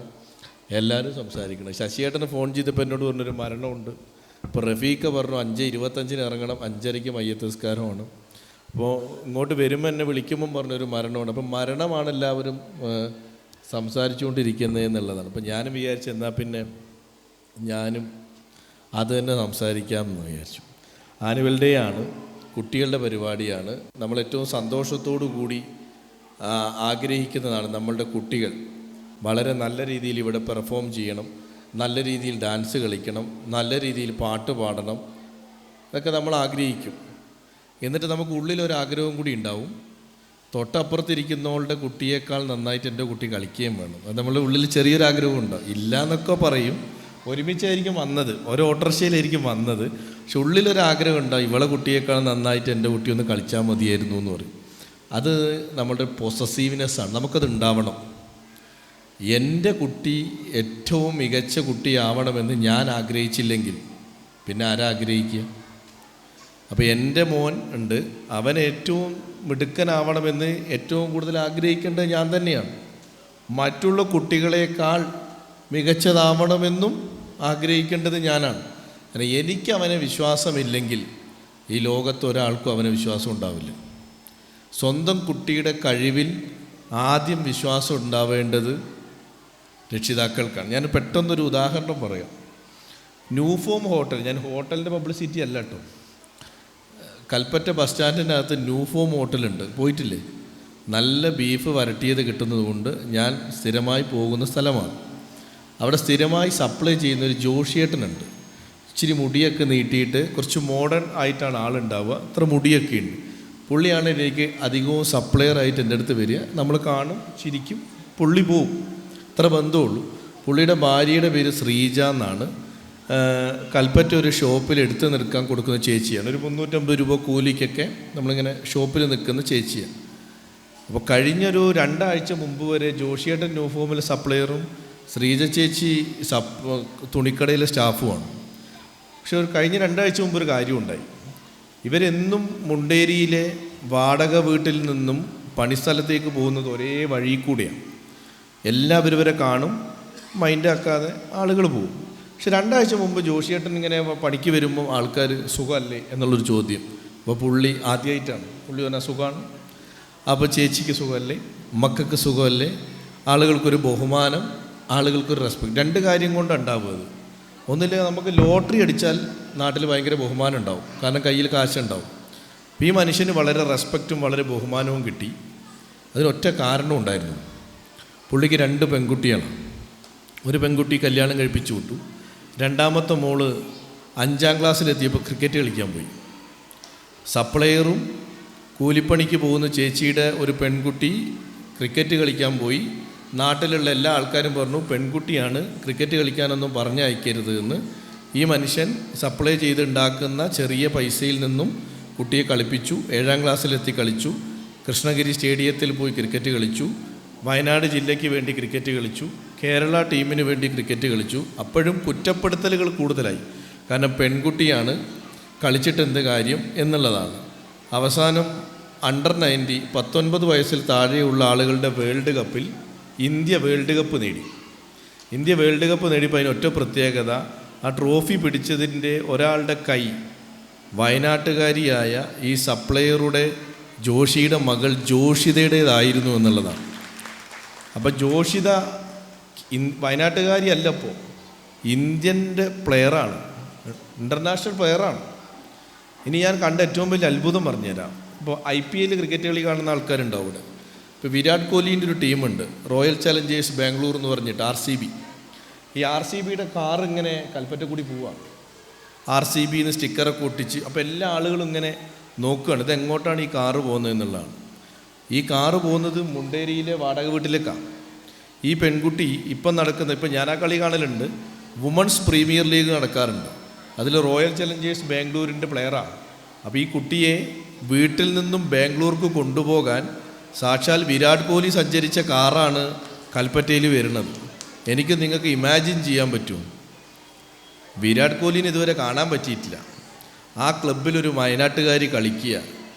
എല്ലാവരും സംസാരിക്കുന്നത്. ശശിയേട്ടന് ഫോൺ ചെയ്തപ്പോൾ എന്നോട് പറഞ്ഞൊരു മരണമുണ്ട്. ഇപ്പോൾ റഫീഖ പറഞ്ഞു 5:25 ഇറങ്ങണം, 5:30 മയ്യത്ത് നിസ്കാരമാണ്. അപ്പോൾ ഇങ്ങോട്ട് വരുമ്പോൾ എന്നെ വിളിക്കുമ്പം പറഞ്ഞൊരു മരണമുണ്ട്. അപ്പം മരണമാണ് എല്ലാവരും സംസാരിച്ചുകൊണ്ടിരിക്കുന്നത് എന്നുള്ളതാണ്. അപ്പം ഞാനും വിചാരിച്ചു എന്നാൽ പിന്നെ ഞാനും അത് തന്നെ സംസാരിക്കാമെന്ന് വിചാരിച്ചു. ആനുവൽ ഡേ ആണ്, കുട്ടികളുടെ പരിപാടിയാണ്. നമ്മളേറ്റവും സന്തോഷത്തോടു കൂടി ആഗ്രഹിക്കുന്നതാണ് നമ്മളുടെ കുട്ടികൾ വളരെ നല്ല രീതിയിൽ ഇവിടെ പെർഫോം ചെയ്യണം, നല്ല രീതിയിൽ ഡാൻസ് കളിക്കണം, നല്ല രീതിയിൽ പാട്ട് പാടണം. ഇതൊക്കെ നമ്മൾ ആഗ്രഹിക്കും. എന്നിട്ട് നമുക്ക് ഉള്ളിലൊരാഗ്രഹം കൂടി ഉണ്ടാവും, തൊട്ടപ്പുറത്തിരിക്കുന്നവളുടെ കുട്ടിയേക്കാൾ നന്നായിട്ട് എൻ്റെ കുട്ടി കളിക്കുകയും വേണം. അത് നമ്മളുടെ ഉള്ളിൽ ചെറിയൊരു ആഗ്രഹമുണ്ടോ? ഇല്ല എന്നൊക്കെ പറയും. ഒരുമിച്ചായിരിക്കും വന്നത്, ഓരോ ഓട്ടോറിക്ഷയിലായിരിക്കും വന്നത്. പക്ഷെ ഉള്ളിലൊരാഗ്രഹം ഉണ്ടാവും, ഇവളെ കുട്ടിയേക്കാൾ നന്നായിട്ട് എൻ്റെ കുട്ടി ഒന്ന് കളിച്ചാൽ മതിയായിരുന്നു എന്ന് പറയും. അത് നമ്മളുടെ പൊസസീവ്നെസ്സാണ്. നമുക്കത് ഉണ്ടാവണം. എൻ്റെ കുട്ടി ഏറ്റവും മികച്ച കുട്ടിയാവണമെന്ന് ഞാൻ ആഗ്രഹിച്ചില്ലെങ്കിൽ പിന്നെ ആരാ ആഗ്രഹിക്കുക? അപ്പോൾ എൻ്റെ മോൻ ഉണ്ട്, അവൻ ഏറ്റവും മിടുക്കനാവണമെന്ന് ഏറ്റവും കൂടുതൽ ആഗ്രഹിക്കേണ്ടത് ഞാൻ തന്നെയാണ്. മറ്റുള്ള കുട്ടികളെക്കാൾ മികച്ചതാവണമെന്നും ആഗ്രഹിക്കേണ്ടത് ഞാനാണ്. കാരണം എനിക്ക് അവനെ വിശ്വാസമില്ലെങ്കിൽ ഈ ലോകത്ത് ഒരാൾക്കും അവന് വിശ്വാസം ഉണ്ടാവില്ല. സ്വന്തം കുട്ടിയുടെ കഴിവിൽ ആദ്യം വിശ്വാസം ഉണ്ടാവേണ്ടത് രക്ഷിതാക്കൾക്കാണ്. ഞാൻ പെട്ടെന്നൊരു ഉദാഹരണം പറയാം. ന്യൂ ഫോം ഹോട്ടൽ, ഞാൻ ഹോട്ടലിൻ്റെ പബ്ലിസിറ്റി അല്ല കേട്ടോ, കൽപ്പറ്റ ബസ് സ്റ്റാൻഡിനകത്ത് ന്യൂ ഫോം ഹോട്ടലുണ്ട്, പോയിട്ടില്ലേ? നല്ല ബീഫ് വരട്ടിയത് കിട്ടുന്നത് കൊണ്ട് ഞാൻ സ്ഥിരമായി പോകുന്ന സ്ഥലമാണ്. അവിടെ സ്ഥിരമായി സപ്ലൈ ചെയ്യുന്നൊരു ജോഷിയേട്ടനുണ്ട്. ഇച്ചിരി മുടിയൊക്കെ നീട്ടിയിട്ട് കുറച്ച് മോഡേൺ ആയിട്ടാണ് ആളുണ്ടാവുക, അത്ര മുടിയൊക്കെ ഉണ്ട്. പുള്ളിയാണ് എനിക്ക് അധികവും സപ്ലയറായിട്ട് എൻ്റെ അടുത്ത് വരിക. നമ്മൾ കാണും, ചിരിക്കും, പുള്ളി പോവും, അത്ര ബന്ധമുള്ളൂ. പുള്ളിയുടെ ഭാര്യയുടെ പേര് ശ്രീജ എന്നാണ്. കൽപ്പറ്റ ഒരു ഷോപ്പിൽ എടുത്ത് നിൽക്കാൻ കൊടുക്കുന്ന ചേച്ചിയാണ്. ഒരു 350 രൂപ കൂലിക്കൊക്കെ നമ്മളിങ്ങനെ ഷോപ്പിൽ നിൽക്കുന്ന ചേച്ചിയാണ്. അപ്പോൾ കഴിഞ്ഞൊരു 2 ആഴ്ച മുമ്പ് വരെ ജോഷിയേട്ടൻ ന്യൂ ഫോമിലെ സപ്ലയറും ശ്രീജ ചേച്ചി തുണിക്കടയിലെ സ്റ്റാഫുമാണ്. പക്ഷെ ഒരു കഴിഞ്ഞ 2 ആഴ്ച മുമ്പ് ഒരു കാര്യമുണ്ടായി. ഇവരെന്നും മുണ്ടേരിയിലെ വാടക വീട്ടിൽ നിന്നും പണിസ്ഥലത്തേക്ക് പോകുന്നത് ഒരേ വഴി കൂടിയാണ്. എല്ലാവരും ഇവരെ കാണും, മൈൻഡാക്കാതെ ആളുകൾ പോകും. പക്ഷെ 2 ആഴ്ച മുമ്പ് ജോഷിയേട്ടൻ ഇങ്ങനെ പണിക്ക് വരുമ്പോൾ ആൾക്കാർ സുഖമല്ലേ എന്നുള്ളൊരു ചോദ്യം. അപ്പോൾ പുള്ളി ആദ്യമായിട്ടാണ്, പുള്ളി പറഞ്ഞാൽ സുഖമാണ്. അപ്പോൾ ചേച്ചിക്ക് സുഖമല്ലേ, മക്കൾക്ക് സുഖമല്ലേ, ആളുകൾക്കൊരു ബഹുമാനം, ആളുകൾക്കൊരു റെസ്പെക്റ്റ്. 2 കാര്യം കൊണ്ട് ഉണ്ടാവുക. അത് ഒന്നില്ലെങ്കിൽ നമുക്ക് ലോട്ടറി അടിച്ചാൽ നാട്ടിൽ ഭയങ്കര ബഹുമാനം ഉണ്ടാവും, കാരണം കയ്യിൽ കാശുണ്ടാവും. അപ്പോൾ ഈ മനുഷ്യന് വളരെ റെസ്പെക്റ്റും വളരെ ബഹുമാനവും കിട്ടി. അതിനൊറ്റ കാരണം ഉണ്ടായിരുന്നു. പുള്ളിക്ക് 2 പെൺകുട്ടിയാണ്. ഒരു പെൺകുട്ടി കല്യാണം കഴിപ്പിച്ചു വിട്ടു. 2ാമത്തെ മോള് 5ാം ക്ലാസ്സിലെത്തിയപ്പോൾ ക്രിക്കറ്റ് കളിക്കാൻ പോയി. സപ്ലയറും കൂലിപ്പണിക്ക് പോകുന്ന ചേച്ചിയുടെ ഒരു പെൺകുട്ടി ക്രിക്കറ്റ് കളിക്കാൻ പോയി. നാട്ടിലുള്ള എല്ലാ ആൾക്കാരും പറഞ്ഞു, പെൺകുട്ടിയാണ്, ക്രിക്കറ്റ് കളിക്കാനൊന്നും പറഞ്ഞയക്കരുത് എന്ന്. ഈ മനുഷ്യൻ സപ്ലൈ ചെയ്തുണ്ടാക്കുന്ന ചെറിയ പൈസയിൽ നിന്നും കുട്ടിയെ കളിപ്പിച്ചു. 7ാം ക്ലാസ്സിലെത്തി കളിച്ചു. കൃഷ്ണഗിരി സ്റ്റേഡിയത്തിൽ പോയി ക്രിക്കറ്റ് കളിച്ചു. വയനാട് ജില്ലയ്ക്ക് വേണ്ടി ക്രിക്കറ്റ് കളിച്ചു. കേരള ടീമിന് വേണ്ടി ക്രിക്കറ്റ് കളിച്ചു. അപ്പോഴും കുറ്റപ്പെടുത്തലുകൾ കൂടുതലായി. കാരണം പെൺകുട്ടിയാണ്, കളിച്ചിട്ട് എന്ത് കാര്യം എന്നുള്ളതാണ്. അവസാനം അണ്ടർ 90 19 വയസ്സിൽ താഴെയുള്ള ആളുകളുടെ വേൾഡ് കപ്പിൽ ഇന്ത്യ വേൾഡ് കപ്പ് നേടി. ഇന്ത്യ വേൾഡ് കപ്പ് നേടിയപ്പോൾ അതിനൊറ്റ പ്രത്യേകത, ആ ട്രോഫി പിടിച്ചതിൻ്റെ ഒരാളുടെ കൈ വയനാട്ടുകാരിയായ ഈ സപ്ലയറുടെ ജോഷിയുടെ മകൾ ജോഷിതയുടേതായിരുന്നു എന്നുള്ളതാണ്. അപ്പോൾ ജോഷിത വയനാട്ടുകാരി അല്ലപ്പോൾ ഇന്ത്യൻ്റെ പ്ലെയറാണ്, ഇൻ്റർനാഷണൽ പ്ലെയറാണ്. ഇനി ഞാൻ കണ്ട ഏറ്റവും വലിയ അത്ഭുതം പറഞ്ഞുതരാം. ഇപ്പോൾ IPL ക്രിക്കറ്റ് കളി കാണുന്ന ആൾക്കാരുണ്ടാവും ഇവിടെ. ഇപ്പോൾ വിരാട് കോഹ്ലിൻ്റെ ഒരു ടീമുണ്ട്, റോയൽ ചലഞ്ചേഴ്സ് ബാംഗ്ലൂർ എന്ന് പറഞ്ഞിട്ട്, RCB. ഈ RCBയുടെ കാർ ഇങ്ങനെ കൽപ്പറ്റ കൂടി പോവുകയാണ്. RCBന്ന് സ്റ്റിക്കറൊക്കെ ഒട്ടിച്ച്. അപ്പോൾ എല്ലാ ആളുകളും ഇങ്ങനെ നോക്കുകയാണ്, ഇത് എങ്ങോട്ടാണ് ഈ കാറ് പോകുന്നത് എന്നുള്ളതാണ്. ഈ കാറ് പോകുന്നത് മുണ്ടേരിയിലെ വാടക വീട്ടിലേക്കാണ്. ഈ പെൺകുട്ടി ഇപ്പം ഇപ്പം ഞാൻ ആ കളി കാണലുണ്ട്, വുമൺസ് പ്രീമിയർ ലീഗ് നടക്കാറുണ്ട്, അതിൽ റോയൽ ചലഞ്ചേഴ്സ് ബാംഗ്ലൂരിൻ്റെ പ്ലെയറാണ്. അപ്പോൾ ഈ കുട്ടിയെ വീട്ടിൽ നിന്നും ബാംഗ്ലൂർക്ക് കൊണ്ടുപോകാൻ സാക്ഷാൽ വിരാട് കോഹ്ലി സഞ്ചരിച്ച കാറാണ് കൽപ്പറ്റയിൽ വരുന്നത്. എനിക്ക് നിങ്ങൾക്ക് ഇമാജിൻ ചെയ്യാൻ പറ്റുമോ? വിരാട് കോഹ്ലിനെ ഇതുവരെ കാണാൻ പറ്റിയിട്ടില്ല. ആ ക്ലബിലൊരു വയനാട്ടുകാരി കളിക്കുക,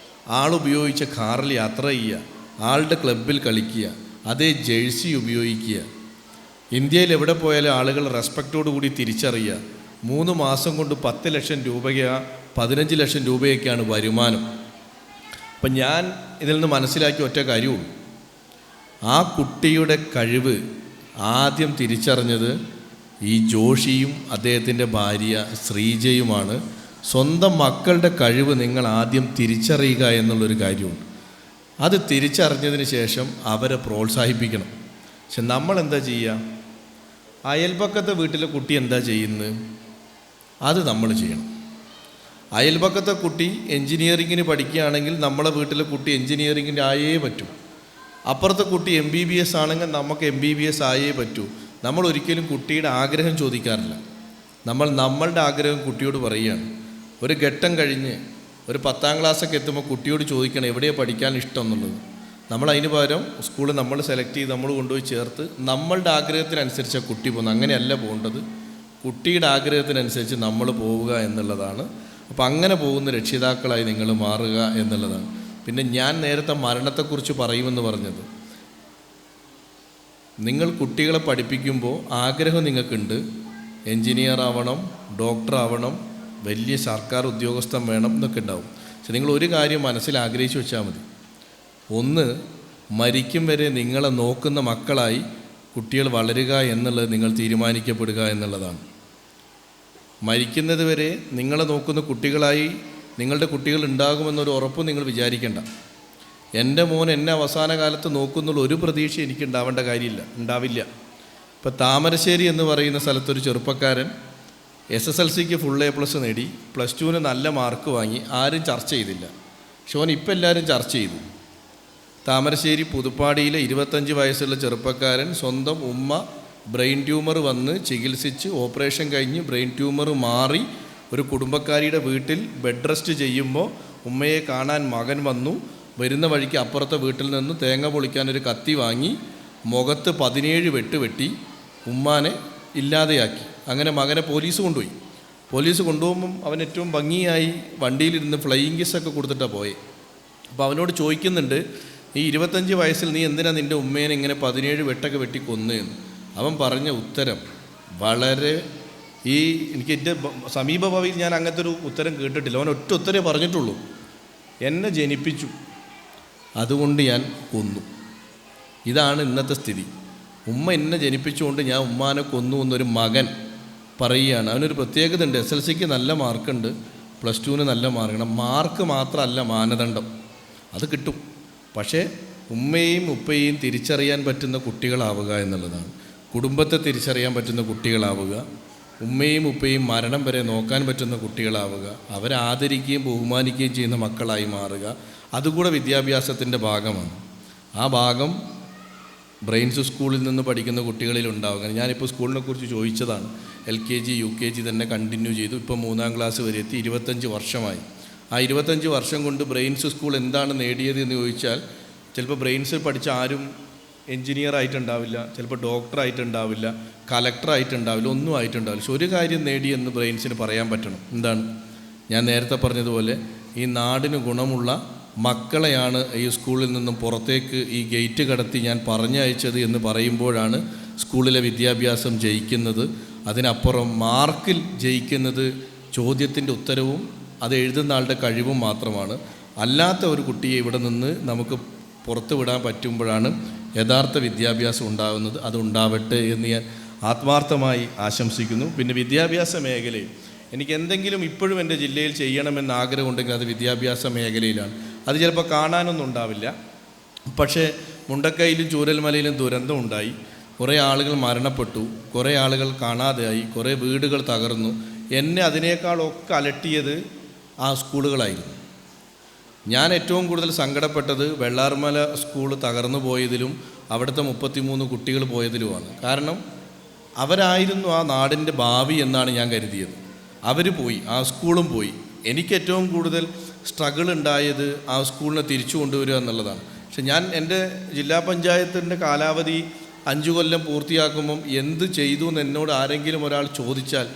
ആളുപയോഗിച്ച കാറിൽ യാത്ര ചെയ്യുക, ആളുടെ ക്ലബിൽ കളിക്കുക, അതേ ജേഴ്സി ഉപയോഗിക്കുക. ഇന്ത്യയിൽ എവിടെ പോയാലും ആളുകൾ റെസ്പെക്റ്റോടു കൂടി തിരിച്ചറിയുക. 3 മാസം കൊണ്ട് 10 ലക്ഷം രൂപയ്ക്ക് 15 ലക്ഷം രൂപയൊക്കെയാണ് വരുമാനം. അപ്പം ഞാൻ ഇതിൽ നിന്ന് മനസ്സിലാക്കിയ ഒറ്റ കാര്യമുള്ളൂ, ആ കുട്ടിയുടെ കഴിവ് ആദ്യം തിരിച്ചറിഞ്ഞത് ഈ ജോഷിയും അദ്ദേഹത്തിൻ്റെ ഭാര്യ ശ്രീജയുമാണ്. സ്വന്തം മക്കളുടെ കഴിവ് നിങ്ങൾ ആദ്യം തിരിച്ചറിയുക എന്നുള്ളൊരു കാര്യമുണ്ട്. അത് തിരിച്ചറിഞ്ഞതിന് ശേഷം അവരെ പ്രോത്സാഹിപ്പിക്കണം. പക്ഷെ നമ്മളെന്താ ചെയ്യുക? അയൽപക്കത്തെ വീട്ടിലെ കുട്ടി എന്താ ചെയ്യുന്നത്, അത് നമ്മൾ ചെയ്യണം. അയൽപക്കത്തെ കുട്ടി എൻജിനീയറിങ്ങിന് പഠിക്കുകയാണെങ്കിൽ നമ്മളെ വീട്ടിലെ കുട്ടി എൻജിനീയറിങ്ങിന് ആയേ പറ്റൂ. അപ്പുറത്തെ കുട്ടി MBBS ആണെങ്കിൽ നമുക്ക് MBBS ആയേ പറ്റൂ. നമ്മൾ ഒരിക്കലും കുട്ടിയുടെ ആഗ്രഹം ചോദിക്കാറില്ല. നമ്മളുടെ ആഗ്രഹം കുട്ടിയോട് പറയുകയാണ്. ഒരു ഘട്ടം കഴിഞ്ഞ് ഒരു 10ാം ക്ലാസ്സൊക്കെ എത്തുമ്പോൾ കുട്ടിയോട് ചോദിക്കണം എവിടെയാണ് പഠിക്കാൻ ഇഷ്ടം എന്നുള്ളത്. നമ്മൾ അതിന് പകരം സ്കൂൾ നമ്മൾ സെലക്ട് ചെയ്ത് നമ്മൾ കൊണ്ടുപോയി ചേർത്ത് നമ്മളുടെ ആഗ്രഹത്തിനനുസരിച്ചാണ് കുട്ടി പോകുന്നത്. അങ്ങനെയല്ല പോകേണ്ടത്. കുട്ടിയുടെ ആഗ്രഹത്തിനനുസരിച്ച് നമ്മൾ പോവുക എന്നുള്ളതാണ്. അപ്പോൾ അങ്ങനെ പോകുന്ന രക്ഷിതാക്കളായി നിങ്ങൾ മാറുക എന്നുള്ളതാണ്. പിന്നെ ഞാൻ നേരത്തെ മരണത്തെക്കുറിച്ച് പറയുമെന്ന് പറഞ്ഞത്, നിങ്ങൾ കുട്ടികളെ പഠിപ്പിക്കുമ്പോൾ ആഗ്രഹം നിങ്ങൾക്കുണ്ട്, എൻജിനീയർ ആവണം, ഡോക്ടർ ആവണം, വലിയ സർക്കാർ ഉദ്യോഗസ്ഥൻ വേണം എന്നൊക്കെ ഉണ്ടാവും. പക്ഷെ നിങ്ങൾ ഒരു കാര്യം മനസ്സിൽ ആഗ്രഹിച്ചു വെച്ചാൽ മതി. ഒന്ന്, മരിക്കും വരെ നിങ്ങളെ നോക്കുന്ന മക്കളായി കുട്ടികൾ വളരുക എന്നുള്ളത് നിങ്ങൾ തീരുമാനിക്കപ്പെടുക എന്നുള്ളതാണ്. മരിക്കുന്നത് വരെ നിങ്ങളെ നോക്കുന്ന കുട്ടികളായി നിങ്ങളുടെ കുട്ടികൾ ഉണ്ടാകുമെന്നൊരു ഉറപ്പ് നിങ്ങൾ വിചാരിക്കേണ്ട. എൻ്റെ മോൻ എന്നെ അവസാന കാലത്ത് നോക്കുന്നുള്ള ഒരു പ്രതീക്ഷ എനിക്ക് ഉണ്ടാവില്ല. ഇപ്പോൾ താമരശ്ശേരി എന്ന് പറയുന്ന സ്ഥലത്തൊരു ചെറുപ്പക്കാരൻ SSLCക്ക് ഫുൾ A+ നേടി, +2 നല്ല മാർക്ക് വാങ്ങി. ആരും ചർച്ച ചെയ്തില്ല. പക്ഷെ ഓൻ ഇപ്പം എല്ലാവരും ചർച്ച ചെയ്തു. താമരശ്ശേരി പുതുപ്പാടിയിലെ 25 വയസ്സുള്ള ചെറുപ്പക്കാരൻ, സ്വന്തം ഉമ്മ ബ്രെയിൻ ട്യൂമർ വന്ന് ചികിത്സിച്ച് ഓപ്പറേഷൻ കഴിഞ്ഞ് ബ്രെയിൻ ട്യൂമർ മാറി ഒരു കുടുംബക്കാരിയുടെ വീട്ടിൽ ബെഡ് റെസ്റ്റ് ചെയ്യുമ്പോൾ ഉമ്മയെ കാണാൻ മകൻ വന്നു. വരുന്ന വഴിക്ക് അപ്പുറത്തെ വീട്ടിൽ നിന്ന് തേങ്ങ പൊളിക്കാനൊരു കത്തി വാങ്ങി മുഖത്ത് 17 വെട്ട് വെട്ടി ഉമ്മാനെ ഇല്ലാതെയാക്കി. അങ്ങനെ മകനെ പോലീസ് കൊണ്ടുപോയി. പോലീസ് കൊണ്ടുപോകുമ്പം അവൻ ഏറ്റവും ഭംഗിയായി വണ്ടിയിലിരുന്ന് ഫ്ലൈയിങ് കിസ്സൊക്കെ കൊടുത്തിട്ടാണ് പോയത്. അപ്പോൾ അവനോട് ചോദിക്കുന്നുണ്ട്, ഈ 25 വയസ്സിൽ നീ എന്തിനാണ് നിൻ്റെ ഉമ്മേനെ ഇങ്ങനെ 17 വെട്ടൊക്കെ വെട്ടി കൊന്നതെന്ന്. അവൻ പറഞ്ഞ ഉത്തരം വളരെ എനിക്ക് എൻ്റെ സമീപഭാവിയിൽ ഞാൻ അങ്ങനത്തെ ഒരു ഉത്തരം കേട്ടിട്ടില്ല. അവൻ ഒറ്റ ഉത്തരേ പറഞ്ഞിട്ടുള്ളൂ, എന്നെ ജനിപ്പിച്ചു, അതുകൊണ്ട് ഞാൻ കൊന്നു. ഇതാണ് ഇന്നത്തെ സ്ഥിതി. ഉമ്മ എന്നെ ജനിപ്പിച്ചുകൊണ്ട് ഞാൻ ഉമ്മാനെ കൊന്നു എന്നൊരു മകൻ പറയുകയാണ്. അവനൊരു പ്രത്യേകത ഉണ്ട്. SSLCക്ക് നല്ല മാർക്കുണ്ട്, +2 നല്ല മാർക്കാണ്. മാർക്ക് മാത്രമല്ല മാനദണ്ഡം, അത് കിട്ടും. പക്ഷേ ഉമ്മയെയും ഉപ്പയെയും തിരിച്ചറിയാൻ പറ്റുന്ന കുട്ടികളാവുക എന്നുള്ളതാണ്. കുടുംബത്തെ തിരിച്ചറിയാൻ പറ്റുന്ന കുട്ടികളാവുക, ഉമ്മയും ഉപ്പയും മരണം വരെ നോക്കാൻ പറ്റുന്ന കുട്ടികളാവുക, അവരെ ആദരിക്കുകയും ബഹുമാനിക്കുകയും ചെയ്യുന്ന മക്കളായി മാറുക. അതുകൂടെ വിദ്യാഭ്യാസത്തിൻ്റെ ഭാഗമാണ്. ആ ഭാഗം ബ്രെയിൻസ് സ്കൂളിൽ നിന്ന് പഠിക്കുന്ന കുട്ടികളിൽ ഉണ്ടാവുക. ഞാനിപ്പോൾ സ്കൂളിനെ കുറിച്ച് ചോദിച്ചതാണ്. LKG UKG തന്നെ കണ്ടിന്യൂ ചെയ്തു. ഇപ്പോൾ 3ാം ക്ലാസ് വരെ എത്തി. 25 വർഷമായി. ആ 25 വർഷം കൊണ്ട് ബ്രെയിൻസ് സ്കൂൾ എന്താണ് നേടിയത് എന്ന് ചോദിച്ചാൽ, ചിലപ്പോൾ ബ്രെയിൻസ് പഠിച്ച ആരും എൻജിനീയർ ആയിട്ടുണ്ടാവില്ല, ചിലപ്പോൾ ഡോക്ടറായിട്ടുണ്ടാവില്ല, കലക്ടറായിട്ടുണ്ടാവില്ല, ഒന്നും ആയിട്ടുണ്ടാവില്ല. പക്ഷെ ഒരു കാര്യം നേടിയെന്ന് ബ്രെയിൻസിന് പറയാൻ പറ്റണം. എന്താണ്? ഞാൻ നേരത്തെ പറഞ്ഞതുപോലെ ഈ നാടിന് ഗുണമുള്ള മക്കളെയാണ് ഈ സ്കൂളിൽ നിന്നും പുറത്തേക്ക് ഈ ഗേറ്റ് കടത്തി ഞാൻ പറഞ്ഞയച്ചത് എന്ന് പറയുമ്പോഴാണ് സ്കൂളിലെ വിദ്യാഭ്യാസം ജയിക്കുന്നത്. അതിനപ്പുറം മാർക്കിൽ ജയിക്കുന്നത് ചോദ്യത്തിൻ്റെ ഉത്തരവും അത് എഴുതുന്ന ആളുടെ കഴിവും മാത്രമാണ്. അല്ലാത്ത ഒരു കുട്ടിയെ ഇവിടെ നിന്ന് നമുക്ക് പുറത്തു വിടാൻ പറ്റുമ്പോഴാണ് യഥാർത്ഥ വിദ്യാഭ്യാസം ഉണ്ടാകുന്നത്. അതുണ്ടാവട്ടെ എന്ന് ഞാൻ ആത്മാർത്ഥമായി ആശംസിക്കുന്നു. പിന്നെ വിദ്യാഭ്യാസ മേഖലയിൽ എനിക്ക് എന്തെങ്കിലും ഇപ്പോഴും എൻ്റെ ജില്ലയിൽ ചെയ്യണമെന്ന് ആഗ്രഹമുണ്ടെങ്കിൽ അത് വിദ്യാഭ്യാസ മേഖലയിലാണ്. അത് ചിലപ്പോൾ കാണാനൊന്നും ഉണ്ടാവില്ല. പക്ഷേ മുണ്ടക്കയിലും ചൂരൽമലയിലും ദുരന്തം ഉണ്ടായി, കുറേ ആളുകൾ മരണപ്പെട്ടു, കുറേ ആളുകൾ കാണാതെയായി, കുറേ വീടുകൾ തകർന്നു. എന്നെ അതിനേക്കാളൊക്കെ അലട്ടിയത് ആ സ്കൂളുകളായിരുന്നു. ഞാൻ ഏറ്റവും കൂടുതൽ സങ്കടപ്പെട്ടത് വെള്ളാർമല സ്കൂൾ തകർന്നു പോയതിലും അവിടുത്തെ 33 കുട്ടികൾ പോയതിലുമാണ്. കാരണം അവരായിരുന്നു ആ നാടിൻ്റെ ഭാവി എന്നാണ് ഞാൻ കരുതിയത്. അവർ പോയി, ആ സ്കൂളും പോയി. എനിക്ക് ഏറ്റവും കൂടുതൽ സ്ട്രഗിൾ ഉണ്ടായത് ആ സ്കൂളിനെ തിരിച്ചു കൊണ്ടുവരിക എന്നുള്ളതാണ്. പക്ഷെ ഞാൻ എൻ്റെ ജില്ലാ പഞ്ചായത്തിൻ്റെ കാലാവധി 5 കൊല്ലം പൂർത്തിയാക്കുമ്പം എന്ത് ചെയ്തു എന്ന് എന്നോട് ആരെങ്കിലും ഒരാൾ ചോദിച്ചാൽ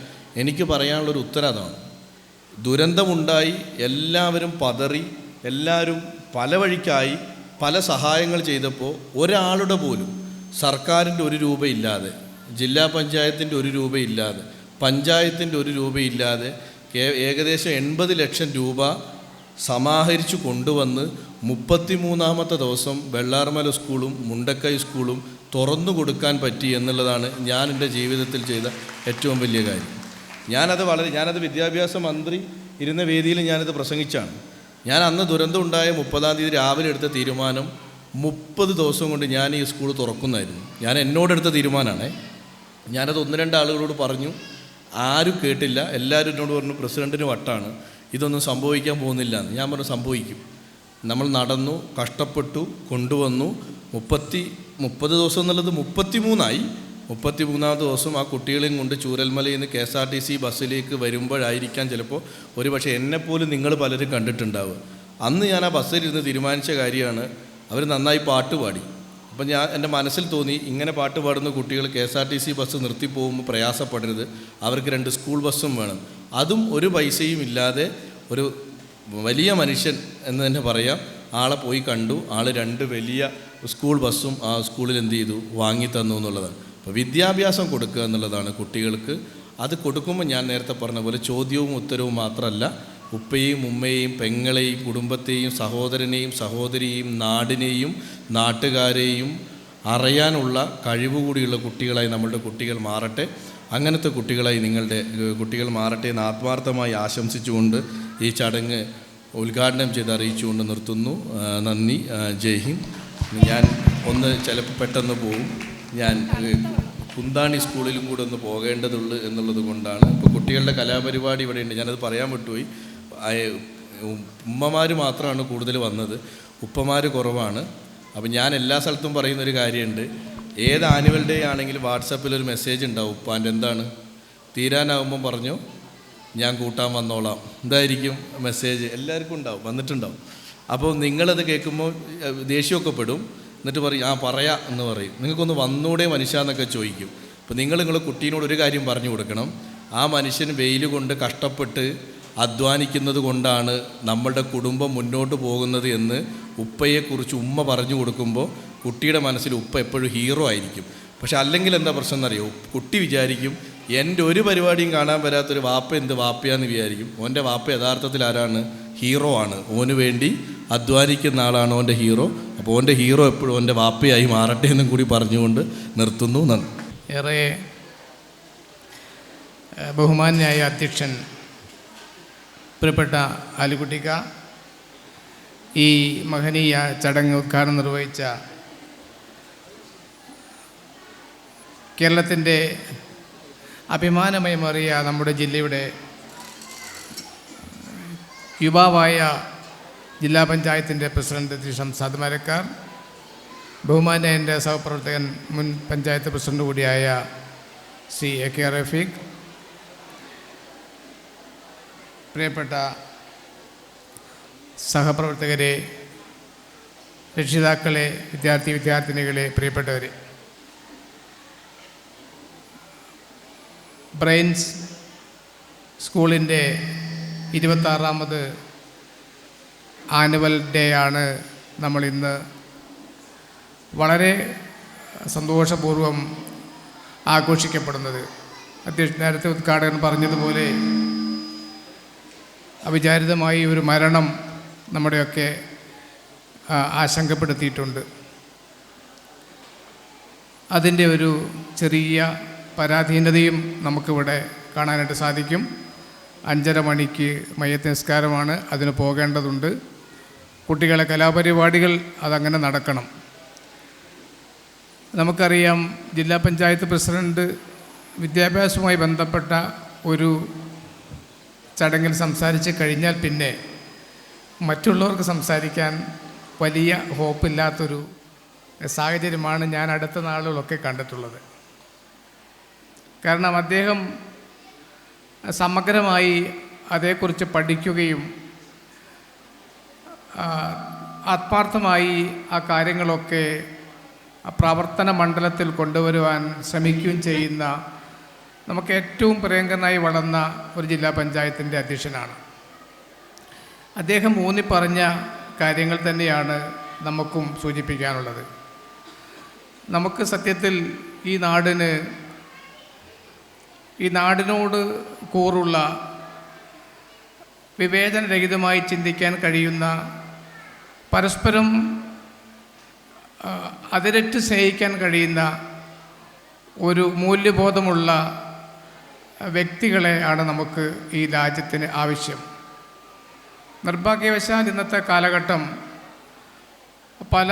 എനിക്ക് പറയാനുള്ളൊരു ഉത്തരം അതാണ്. ദുരന്തമുണ്ടായി, എല്ലാവരും പതറി, എല്ലാവരും പല വഴിക്കായി പല സഹായങ്ങൾ ചെയ്തപ്പോൾ ഒരാളുടെ പോലും സർക്കാരിൻ്റെ 1 രൂപയില്ലാതെ, ജില്ലാ പഞ്ചായത്തിൻ്റെ 1 രൂപയില്ലാതെ, പഞ്ചായത്തിൻ്റെ 1 രൂപയില്ലാതെ ഏകദേശം 80 ലക്ഷം രൂപ സമാഹരിച്ചു കൊണ്ടുവന്ന് 33ാമത്തെ ദിവസം വെള്ളാർമല സ്കൂളും മുണ്ടക്കൈ സ്കൂളും തുറന്നു കൊടുക്കാൻ പറ്റി എന്നുള്ളതാണ് ഞാൻ എൻ്റെ ജീവിതത്തിൽ ചെയ്ത ഏറ്റവും വലിയ കാര്യം. ഞാനത് വിദ്യാഭ്യാസ മന്ത്രി ഇരുന്ന വേദിയിൽ ഞാനത് പ്രസംഗിച്ചാണ്. ഞാൻ അന്ന് ദുരന്തം ഉണ്ടായ 30-ാം തീയതി രാവിലെ എടുത്ത തീരുമാനം 30 ദിവസം കൊണ്ട് ഞാൻ ഈ സ്കൂൾ തുറക്കുന്നതായിരുന്നു. ഞാൻ എന്നോടെടുത്ത തീരുമാനമാണ്. ഞാനത് 1-2 ആളുകളോട് പറഞ്ഞു, ആരും കേട്ടില്ല. എല്ലാവരും എന്നോട് പറഞ്ഞു പ്രസിഡൻറ്റിന് വട്ടാണ്. ഇതൊന്നും സംഭവിക്കാൻ പോകുന്നില്ല എന്ന്. ഞാൻ പറഞ്ഞു സംഭവിക്കും. നമ്മൾ നടന്നു, കഷ്ടപ്പെട്ടു, കൊണ്ടുവന്നു. 30 ദിവസം എന്നുള്ളത് 33ആയി. 33ാമത്തെ ദിവസം ആ കുട്ടികളെയും കൊണ്ട് ചൂരൽമലയിൽ നിന്ന് KSRTC ബസ്സിലേക്ക് വരുമ്പോഴായിരിക്കാം ചിലപ്പോൾ ഒരുപക്ഷെ എന്നെപ്പോലും നിങ്ങൾ പലരും കണ്ടിട്ടുണ്ടാവുക. അന്ന് ഞാൻ ആ ബസ്സിലിരുന്ന് തീരുമാനിച്ച കാര്യമാണ്, അവർ നന്നായി പാട്ട് പാടി. അപ്പം എൻ്റെ മനസ്സിൽ തോന്നി, ഇങ്ങനെ പാട്ട് പാടുന്ന കുട്ടികൾ KSRTC ബസ് നിർത്തിപ്പോകുമ്പോൾ പ്രയാസപ്പെടരുത്, അവർക്ക് 2 സ്കൂൾ ബസ്സും വേണം. അതും ഒരു പൈസയും ഇല്ലാതെ ഒരു വലിയ മനുഷ്യൻ എന്ന് തന്നെ പറയാം, ആളെ പോയി കണ്ടു. ആൾ 2 വലിയ സ്കൂൾ ബസ്സും ആ സ്കൂളിൽ എന്ത് ചെയ്തു, വാങ്ങി തന്നു എന്നുള്ളതാണ്. അപ്പോൾ വിദ്യാഭ്യാസം കൊടുക്കുക എന്നുള്ളതാണ് കുട്ടികൾക്ക്. അത് കൊടുക്കുമ്പോൾ ഞാൻ നേരത്തെ പറഞ്ഞ പോലെ ചോദ്യവും ഉത്തരവും മാത്രമല്ല, ഉപ്പയെയും ഉമ്മയെയും പെങ്ങളെയും കുടുംബത്തെയും സഹോദരനെയും സഹോദരിയെയും നാടിനെയും നാട്ടുകാരെയും അറിയാനുള്ള കഴിവ് കൂടിയുള്ള കുട്ടികളായി നമ്മളുടെ കുട്ടികൾ മാറട്ടെ. അങ്ങനത്തെ കുട്ടികളായി നിങ്ങളുടെ കുട്ടികൾ മാറട്ടെ എന്ന് ആത്മാർത്ഥമായി ആശംസിച്ചുകൊണ്ട് ഈ ചടങ്ങ് ഉദ്ഘാടനം ചെയ്ത് അറിയിച്ചുകൊണ്ട് നിർത്തുന്നു. നന്ദി. ജയ് ഹിന്ദ്. ഞാൻ ചിലപ്പോൾ പെട്ടെന്ന് പോവും. ഞാൻ കുന്താണി സ്കൂളിലും കൂടെ ഒന്ന് പോകേണ്ടതുള്ളൂ എന്നുള്ളത് കൊണ്ടാണ്. ഇപ്പോൾ കുട്ടികളുടെ കലാപരിപാടി ഇവിടെ ഉണ്ട്, ഞാനത് പറയാൻ വിട്ടുപോയി. ഉമ്മമാർ മാത്രമാണ് കൂടുതൽ വന്നത്, ഉപ്പമാർ കുറവാണ്. അപ്പം ഞാൻ എല്ലാ സ്ഥലത്തും പറയുന്നൊരു കാര്യമുണ്ട്, ഏത് ആനുവൽ ഡേ ആണെങ്കിലും വാട്സാപ്പിലൊരു മെസ്സേജ് ഉണ്ടാവും, ഉപ്പാൻ്റെ എന്താണ് തീരാനാകുമ്പം പറഞ്ഞു ഞാൻ കൂട്ടാൻ വന്നോളാം. എന്തായിരിക്കും മെസ്സേജ്? എല്ലാവർക്കും ഉണ്ടാവും, വന്നിട്ടുണ്ടാവും. അപ്പോൾ നിങ്ങളത് കേൾക്കുമ്പോൾ ദേഷ്യമൊക്കെ പെടും. എന്നിട്ട് പറയും പറയാ എന്ന് പറയും, നിങ്ങൾക്കൊന്ന് വന്നൂടെ മനുഷ്യ എന്നൊക്കെ ചോദിക്കും. അപ്പോൾ നിങ്ങളുടെ കുട്ടീനോട് ഒരു കാര്യം പറഞ്ഞു കൊടുക്കണം, ആ മനുഷ്യൻ വെയിൽ കൊണ്ട് കഷ്ടപ്പെട്ട് അധ്വാനിക്കുന്നത് കൊണ്ടാണ് നമ്മളുടെ കുടുംബം മുന്നോട്ട് പോകുന്നത് എന്ന് ഉപ്പയെക്കുറിച്ച് ഉമ്മ പറഞ്ഞു കൊടുക്കുമ്പോൾ കുട്ടിയുടെ മനസ്സിൽ ഉപ്പ എപ്പോഴും ഹീറോ ആയിരിക്കും. പക്ഷെ അല്ലെങ്കിൽ എന്താ പ്രശ്നം എന്നറിയോ, കുട്ടി വിചാരിക്കും എൻ്റെ ഒരു പരിപാടിയും കാണാൻ വരാത്തൊരു വാപ്പ എന്ത് വാപ്പയാന്ന് വിചാരിക്കും. ഓൻ്റെ വാപ്പ യഥാർത്ഥത്തിൽ ആരാണ്? ഹീറോ ആണ്. ഓന് വേണ്ടി അധ്വാനിക്കുന്ന ആളാണ് ഓൻ്റെ ഹീറോ. അപ്പോൾ ഓൻ്റെ ഹീറോ എപ്പോഴും ഓൻ്റെ വാപ്പയായി മാറട്ടെ എന്നും കൂടി പറഞ്ഞുകൊണ്ട് നിർത്തുന്നു. നന്ദി. ഏറെ ബഹുമാന്യായ അധ്യക്ഷൻ പ്രിയപ്പെട്ട ആലുകുട്ടിക്ക, ഈ മഹനീയ ചടങ്ങ് ഉദ്ഘാടനം നിർവഹിച്ച കേരളത്തിൻ്റെ അഭിമാനമയമേറിയ നമ്മുടെ ജില്ലയുടെ യുവാവായ ജില്ലാ പഞ്ചായത്തിൻ്റെ പ്രസിഡന്റ് ശ്രീ ഷംസാദ് മരക്കാർ, ബഹുമാന്യ എൻ്റെ സഹപ്രവർത്തകൻ മുൻ പഞ്ചായത്ത് പ്രസിഡന്റ് കൂടിയായ ശ്രീ AK റഫീഖ്, പ്രിയപ്പെട്ട സഹപ്രവർത്തകരെ, രക്ഷിതാക്കളെ, വിദ്യാർത്ഥിനികളെ, പ്രിയപ്പെട്ടവരെ, ബ്രെയിൻസ് സ്കൂളിൻ്റെ 26ാമത് ആനുവൽ ഡേ ആണ് നമ്മളിന്ന് വളരെ സന്തോഷപൂർവ്വം ആഘോഷിക്കപ്പെടുന്നത്. അധ്യക്ഷൻ നേരത്തെ ഉദ്ഘാടകൻ പറഞ്ഞതുപോലെ അവിചാരിതമായി ഒരു മരണം നമ്മുടെയൊക്കെ ആശങ്കപ്പെടുത്തിയിട്ടുണ്ട്. അതിൻ്റെ ഒരു ചെറിയ പരാധീനതയും നമുക്കിവിടെ കാണാനായിട്ട് സാധിക്കും. 5:30 മണിക്ക് മയ്യത്ത് നിസ്കാരമാണ്, അതിന് പോകേണ്ടതുണ്ട്. കുട്ടികളെ കലാപരിപാടികൾ അതങ്ങനെ നടക്കണം. നമുക്കറിയാം, ജില്ലാ പഞ്ചായത്ത് പ്രസിഡന്റ് വിദ്യാഭ്യാസവുമായി ബന്ധപ്പെട്ട ഒരു ചടങ്ങിൽ സംസാരിച്ച് കഴിഞ്ഞാൽ പിന്നെ മറ്റുള്ളവർക്ക് സംസാരിക്കാൻ വലിയ ഹോപ്പില്ലാത്തൊരു സാഹചര്യമാണ് ഞാൻ അടുത്ത നാളുകളൊക്കെ കണ്ടിട്ടുള്ളത്. കാരണം അദ്ദേഹം സമഗ്രമായി അതേക്കുറിച്ച് പഠിക്കുകയും ആത്മാർത്ഥമായി ആ കാര്യങ്ങളൊക്കെ പ്രവർത്തന മണ്ഡലത്തിൽ കൊണ്ടുവരുവാൻ ശ്രമിക്കുകയും ചെയ്യുന്ന നമുക്ക് ഏറ്റവും പ്രിയങ്കരനായി വളർന്ന ഒരു ജില്ലാ പഞ്ചായത്തിൻ്റെ അധ്യക്ഷനാണ്. അദ്ദേഹം ഊന്നിപ്പറഞ്ഞ കാര്യങ്ങൾ തന്നെയാണ് നമുക്കും സൂചിപ്പിക്കാനുള്ളത്. നമുക്ക് സത്യത്തിൽ ഈ നാടിനോട് കൂറുള്ള വിവേചനരഹിതമായി ചിന്തിക്കാൻ കഴിയുന്ന, പരസ്പരം അതിരറ്റ് സ്നേഹിക്കാൻ കഴിയുന്ന ഒരു മൂല്യബോധമുള്ള വ്യക്തികളെ ആണ് നമുക്ക് ഈ രാജ്യത്തിന് ആവശ്യം. നിർഭാഗ്യവശാൽ ഇന്നത്തെ കാലഘട്ടം പല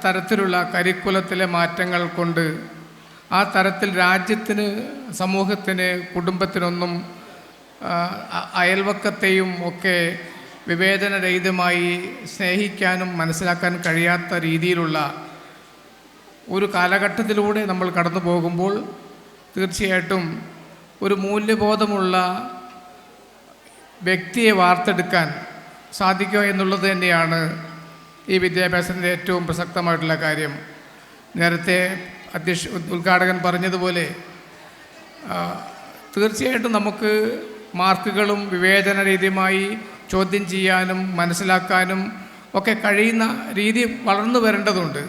തരത്തിലുള്ള കരിക്കുലത്തിലെ മാറ്റങ്ങൾ കൊണ്ട് ആ തരത്തിൽ രാജ്യത്തിന്, സമൂഹത്തിന്, കുടുംബത്തിനൊന്നും അയൽവക്കത്തെയും ഒക്കെ വിവേചനരഹിതമായി സ്നേഹിക്കാനും മനസ്സിലാക്കാൻ കഴിയാത്ത രീതിയിലുള്ള ഒരു കാലഘട്ടത്തിലൂടെ നമ്മൾ കടന്നു പോകുമ്പോൾ തീർച്ചയായിട്ടും ഒരു മൂല്യബോധമുള്ള വ്യക്തിയെ വാർത്തെടുക്കാൻ സാധിക്കുക എന്നുള്ളത് തന്നെയാണ് ഈ വിദ്യാഭ്യാസത്തിൻ്റെ ഏറ്റവും പ്രസക്തമായിട്ടുള്ള കാര്യം. നേരത്തെ ഉദ്ഘാടകൻ പറഞ്ഞതുപോലെ തീർച്ചയായിട്ടും നമുക്ക് മാർക്കുകളും വിവേചനരഹിതമായി ചോദ്യം ചെയ്യാനും മനസ്സിലാക്കാനും ഒക്കെ കഴിയുന്ന രീതി വളർന്നു വരേണ്ടതുണ്ട്.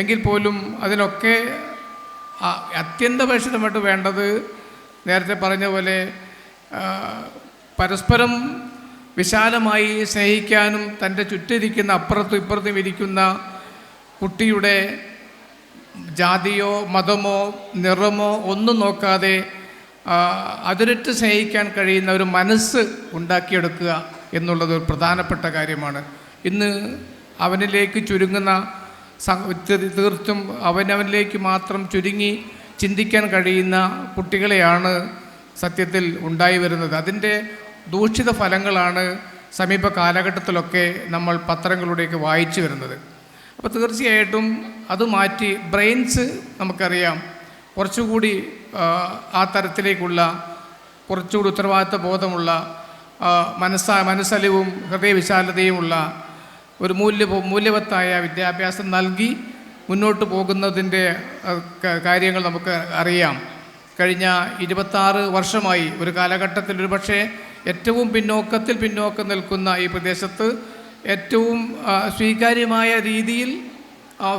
എങ്കിൽ പോലും അതിനൊക്കെ അത്യന്താപേക്ഷിതമായിട്ട് വേണ്ടത് നേരത്തെ പറഞ്ഞ പോലെ പരസ്പരം വിശാലമായി സ്നേഹിക്കാനും തൻ്റെ ചുറ്റിരിക്കുന്ന അപ്പുറത്തും ഇപ്പുറത്തും ഇരിക്കുന്ന കുട്ടിയുടെ ജാതിയോ മതമോ നിറമോ ഒന്നും നോക്കാതെ അതിരറ്റ് സ്നേഹിക്കാൻ കഴിയുന്ന ഒരു മനസ്സ് ഉണ്ടാക്കിയെടുക്കുക എന്നുള്ളത് ഒരു പ്രധാനപ്പെട്ട കാര്യമാണ്. ഇന്ന് അവനിലേക്ക് ചുരുങ്ങുന്ന തീർത്തും അവനവനിലേക്ക് മാത്രം ചുരുങ്ങി ചിന്തിക്കാൻ കഴിയുന്ന കുട്ടികളെയാണ് സത്യത്തിൽ ഉണ്ടായി വരുന്നത്. അതിൻ്റെ ദൂഷിത ഫലങ്ങളാണ് സമീപ കാലഘട്ടത്തിലൊക്കെ നമ്മൾ പത്രങ്ങളിലൂടെയൊക്കെ വായിച്ചു വരുന്നത്. അപ്പോൾ തീർച്ചയായിട്ടും അത് മാറ്റി ബ്രെയിൻസ് നമുക്കറിയാം കുറച്ചുകൂടി ആ തരത്തിലേക്കുള്ള കുറച്ചുകൂടി ഉത്തരവാദിത്വ ബോധമുള്ള മനസ്സലിവും ഹൃദയവിശാലതയുമുള്ള ഒരു മൂല്യവത്തായ വിദ്യാഭ്യാസം നൽകി മുന്നോട്ട് പോകുന്നതിൻ്റെ കാര്യങ്ങൾ നമുക്ക് അറിയാം. കഴിഞ്ഞ 26 വർഷമായി ഒരു കാലഘട്ടത്തിൽ ഒരു പക്ഷേ ഏറ്റവും പിന്നോക്കം നിൽക്കുന്ന ഈ പ്രദേശത്ത് ഏറ്റവും സ്വീകാര്യമായ രീതിയിൽ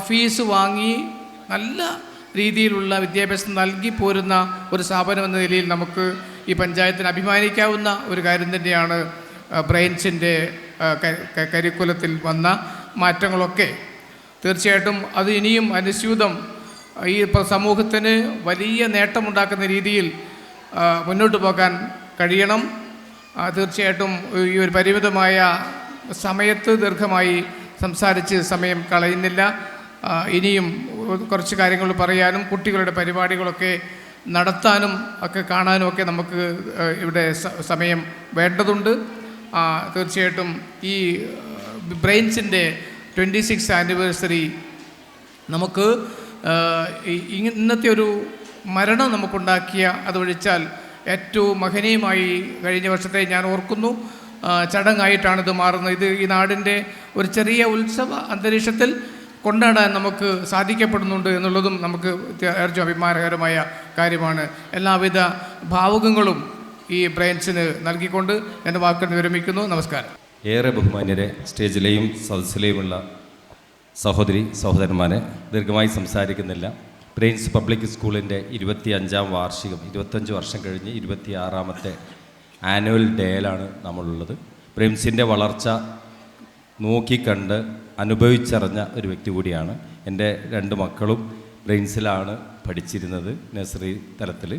ഫീസ് വാങ്ങി നല്ല രീതിയിലുള്ള വിദ്യാഭ്യാസം നൽകി പോരുന്ന ഒരു സ്ഥാപനം എന്ന നിലയിൽ നമുക്ക് ഈ പഞ്ചായത്തിന് അഭിമാനിക്കാവുന്ന ഒരു കാര്യം തന്നെയാണ് ബ്രെയിൻസിൻ്റെ കരിക്കുലത്തിൽ വന്ന മാറ്റങ്ങളൊക്കെ. തീർച്ചയായിട്ടും അത് ഇനിയും അനുസ്യൂതം ഈ സമൂഹത്തിന് വലിയ നേട്ടമുണ്ടാക്കുന്ന രീതിയിൽ മുന്നോട്ട് പോകാൻ കഴിയണം. തീർച്ചയായിട്ടും ഈ ഒരു പരിമിതമായ സമയത്ത് ദീർഘമായി സംസാരിച്ച് സമയം കളയുന്നില്ല. ഇനിയും കുറച്ച് കാര്യങ്ങൾ പറയാനും കുട്ടികളുടെ പരിപാടികളൊക്കെ നടത്താനും ഒക്കെ കാണാനും ഒക്കെ നമുക്ക് ഇവിടെ സമയം വേണ്ടതുണ്ട്. തീർച്ചയായിട്ടും ഈ ബ്രെയിൻസിൻ്റെ 26th ആനിവേഴ്സറി നമുക്ക് ഇന്നത്തെ ഒരു മരണം നമുക്കുണ്ടാക്കിയ അതൊഴിച്ചാൽ ഏറ്റവും മഹനീയമായി കഴിഞ്ഞ വർഷത്തെ ഞാൻ ഓർക്കുന്നു. ചടങ്ങായിട്ടാണിത് മാറുന്നത്. ഇത് ഈ നാടിൻ്റെ ഒരു ചെറിയ ഉത്സവ അന്തരീക്ഷത്തിൽ കൊണ്ടാടാൻ നമുക്ക് സാധിക്കപ്പെടുന്നുണ്ട് എന്നുള്ളതും നമുക്ക് ഏറ്റവും അഭിമാനകരമായ കാര്യമാണ്. എല്ലാവിധ ഭാവുകങ്ങളും ഈ ബ്രെയിൻസിന് നൽകിക്കൊണ്ട് എൻ്റെ വാക്കുകൾ വിരമിക്കുന്നു. നമസ്കാരം. ഏറെ ബഹുമാന്യരെ, സ്റ്റേജിലെയും സദസ്സിലെയുമുള്ള സഹോദരി സഹോദരന്മാരെ, ദീർഘമായി സംസാരിക്കുന്നില്ല. ബ്രെയിൻസ് പബ്ലിക് സ്കൂളിൻ്റെ 25ാം വാർഷികം 25 വർഷം കഴിഞ്ഞ് 26ാമത്തെ ആനുവൽ ഡേയിലാണ് നമ്മളുള്ളത്. ബ്രെയിൻസിൻ്റെ വളർച്ച നോക്കിക്കണ്ട് അനുഭവിച്ചറിഞ്ഞ ഒരു വ്യക്തി കൂടിയാണ്. എൻ്റെ 2 മക്കളും ബ്രെയിൻസിലാണ് പഠിച്ചിരുന്നത്. നഴ്സറി തലത്തിൽ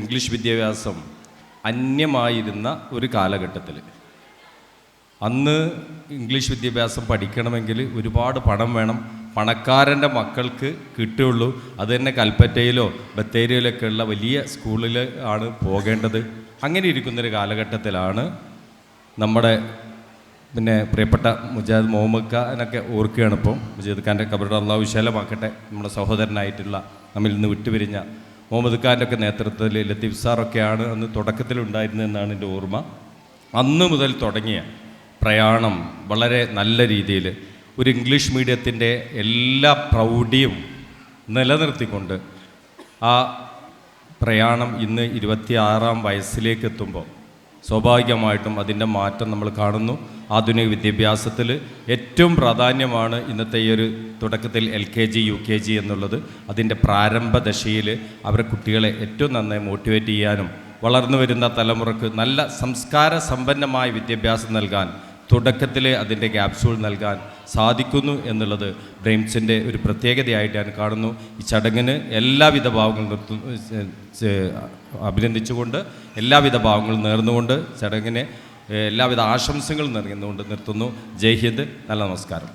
ഇംഗ്ലീഷ് വിദ്യാഭ്യാസം അന്യമായിരുന്ന ഒരു കാലഘട്ടത്തിൽ അന്ന് ഇംഗ്ലീഷ് വിദ്യാഭ്യാസം പഠിക്കണമെങ്കിൽ ഒരുപാട് പണം വേണം. പണക്കാരൻ്റെ മക്കൾക്ക് കിട്ടുകയുള്ളൂ. അത് തന്നെ കൽപ്പറ്റയിലോ ബത്തേരിയിലൊക്കെ ഉള്ള വലിയ സ്കൂളിൽ ആണ് പോകേണ്ടത്. അങ്ങനെ ഇരിക്കുന്നൊരു കാലഘട്ടത്തിലാണ് നമ്മുടെ പ്രിയപ്പെട്ട മുജാദ് മുഹമ്മദ് ഖാനൊക്കെ ഓർക്കുകയാണ്. ഇപ്പം മുജാദ് ഖാൻ്റെ ഖബറുടെ അള്ളാഹു വിശാലമാക്കട്ടെ. നമ്മുടെ സഹോദരനായിട്ടുള്ള നമ്മിൽ നിന്ന് വിട്ടുപിരിഞ്ഞ മുഹമ്മദ് ഖാൻ്റെ ഒക്കെ നേതൃത്വത്തിൽ ലത്തീഫ് സാറൊക്കെയാണ് അന്ന് തുടക്കത്തിലുണ്ടായിരുന്നതെന്നാണ് എൻ്റെ ഓർമ്മ. അന്ന് മുതൽ തുടങ്ങിയ പ്രയാണം വളരെ നല്ല രീതിയിൽ ഒരു ഇംഗ്ലീഷ് മീഡിയത്തിൻ്റെ എല്ലാ പ്രൗഢിയും നിലനിർത്തിക്കൊണ്ട് ആ പ്രയാണം ഇന്ന് 26ാം വയസ്സിലേക്ക് എത്തുമ്പോൾ സ്വാഭാവികമായിട്ടും അതിൻ്റെ മാറ്റം നമ്മൾ കാണുന്നു. ആധുനിക വിദ്യാഭ്യാസത്തിൽ ഏറ്റവും പ്രാധാന്യമാണ് ഇന്നത്തെ ഈ ഒരു തുടക്കത്തിൽ LKG UKG എന്നുള്ളത്. അതിൻ്റെ പ്രാരംഭ ദശയിൽ അവരെ കുട്ടികളെ ഏറ്റവും നന്നായി മോട്ടിവേറ്റ് ചെയ്യാനും വളർന്നു വരുന്ന തലമുറക്ക് നല്ല സംസ്കാര സമ്പന്നമായ വിദ്യാഭ്യാസം നൽകാൻ തുടക്കത്തിൽ അതിൻ്റെ ക്യാപ്സ്യൂൾ നൽകാൻ സാധിക്കുന്നു എന്നുള്ളത് ബ്രെയിൻസിൻ്റെ ഒരു പ്രത്യേകതയായിട്ട് ഞാൻ കാണുന്നു. ഈ ചടങ്ങിന് എല്ലാവിധ ഭാവങ്ങളും അഭിനന്ദിച്ചുകൊണ്ട് എല്ലാവിധ ഭാവങ്ങളും നേർന്നുകൊണ്ട് ചടങ്ങിനെ എല്ലാവിധ ആശംസകളും നൽകുന്നുകൊണ്ട് നിർത്തുന്നു. ജയ് ഹിന്ദ്. നല്ല നമസ്കാരം.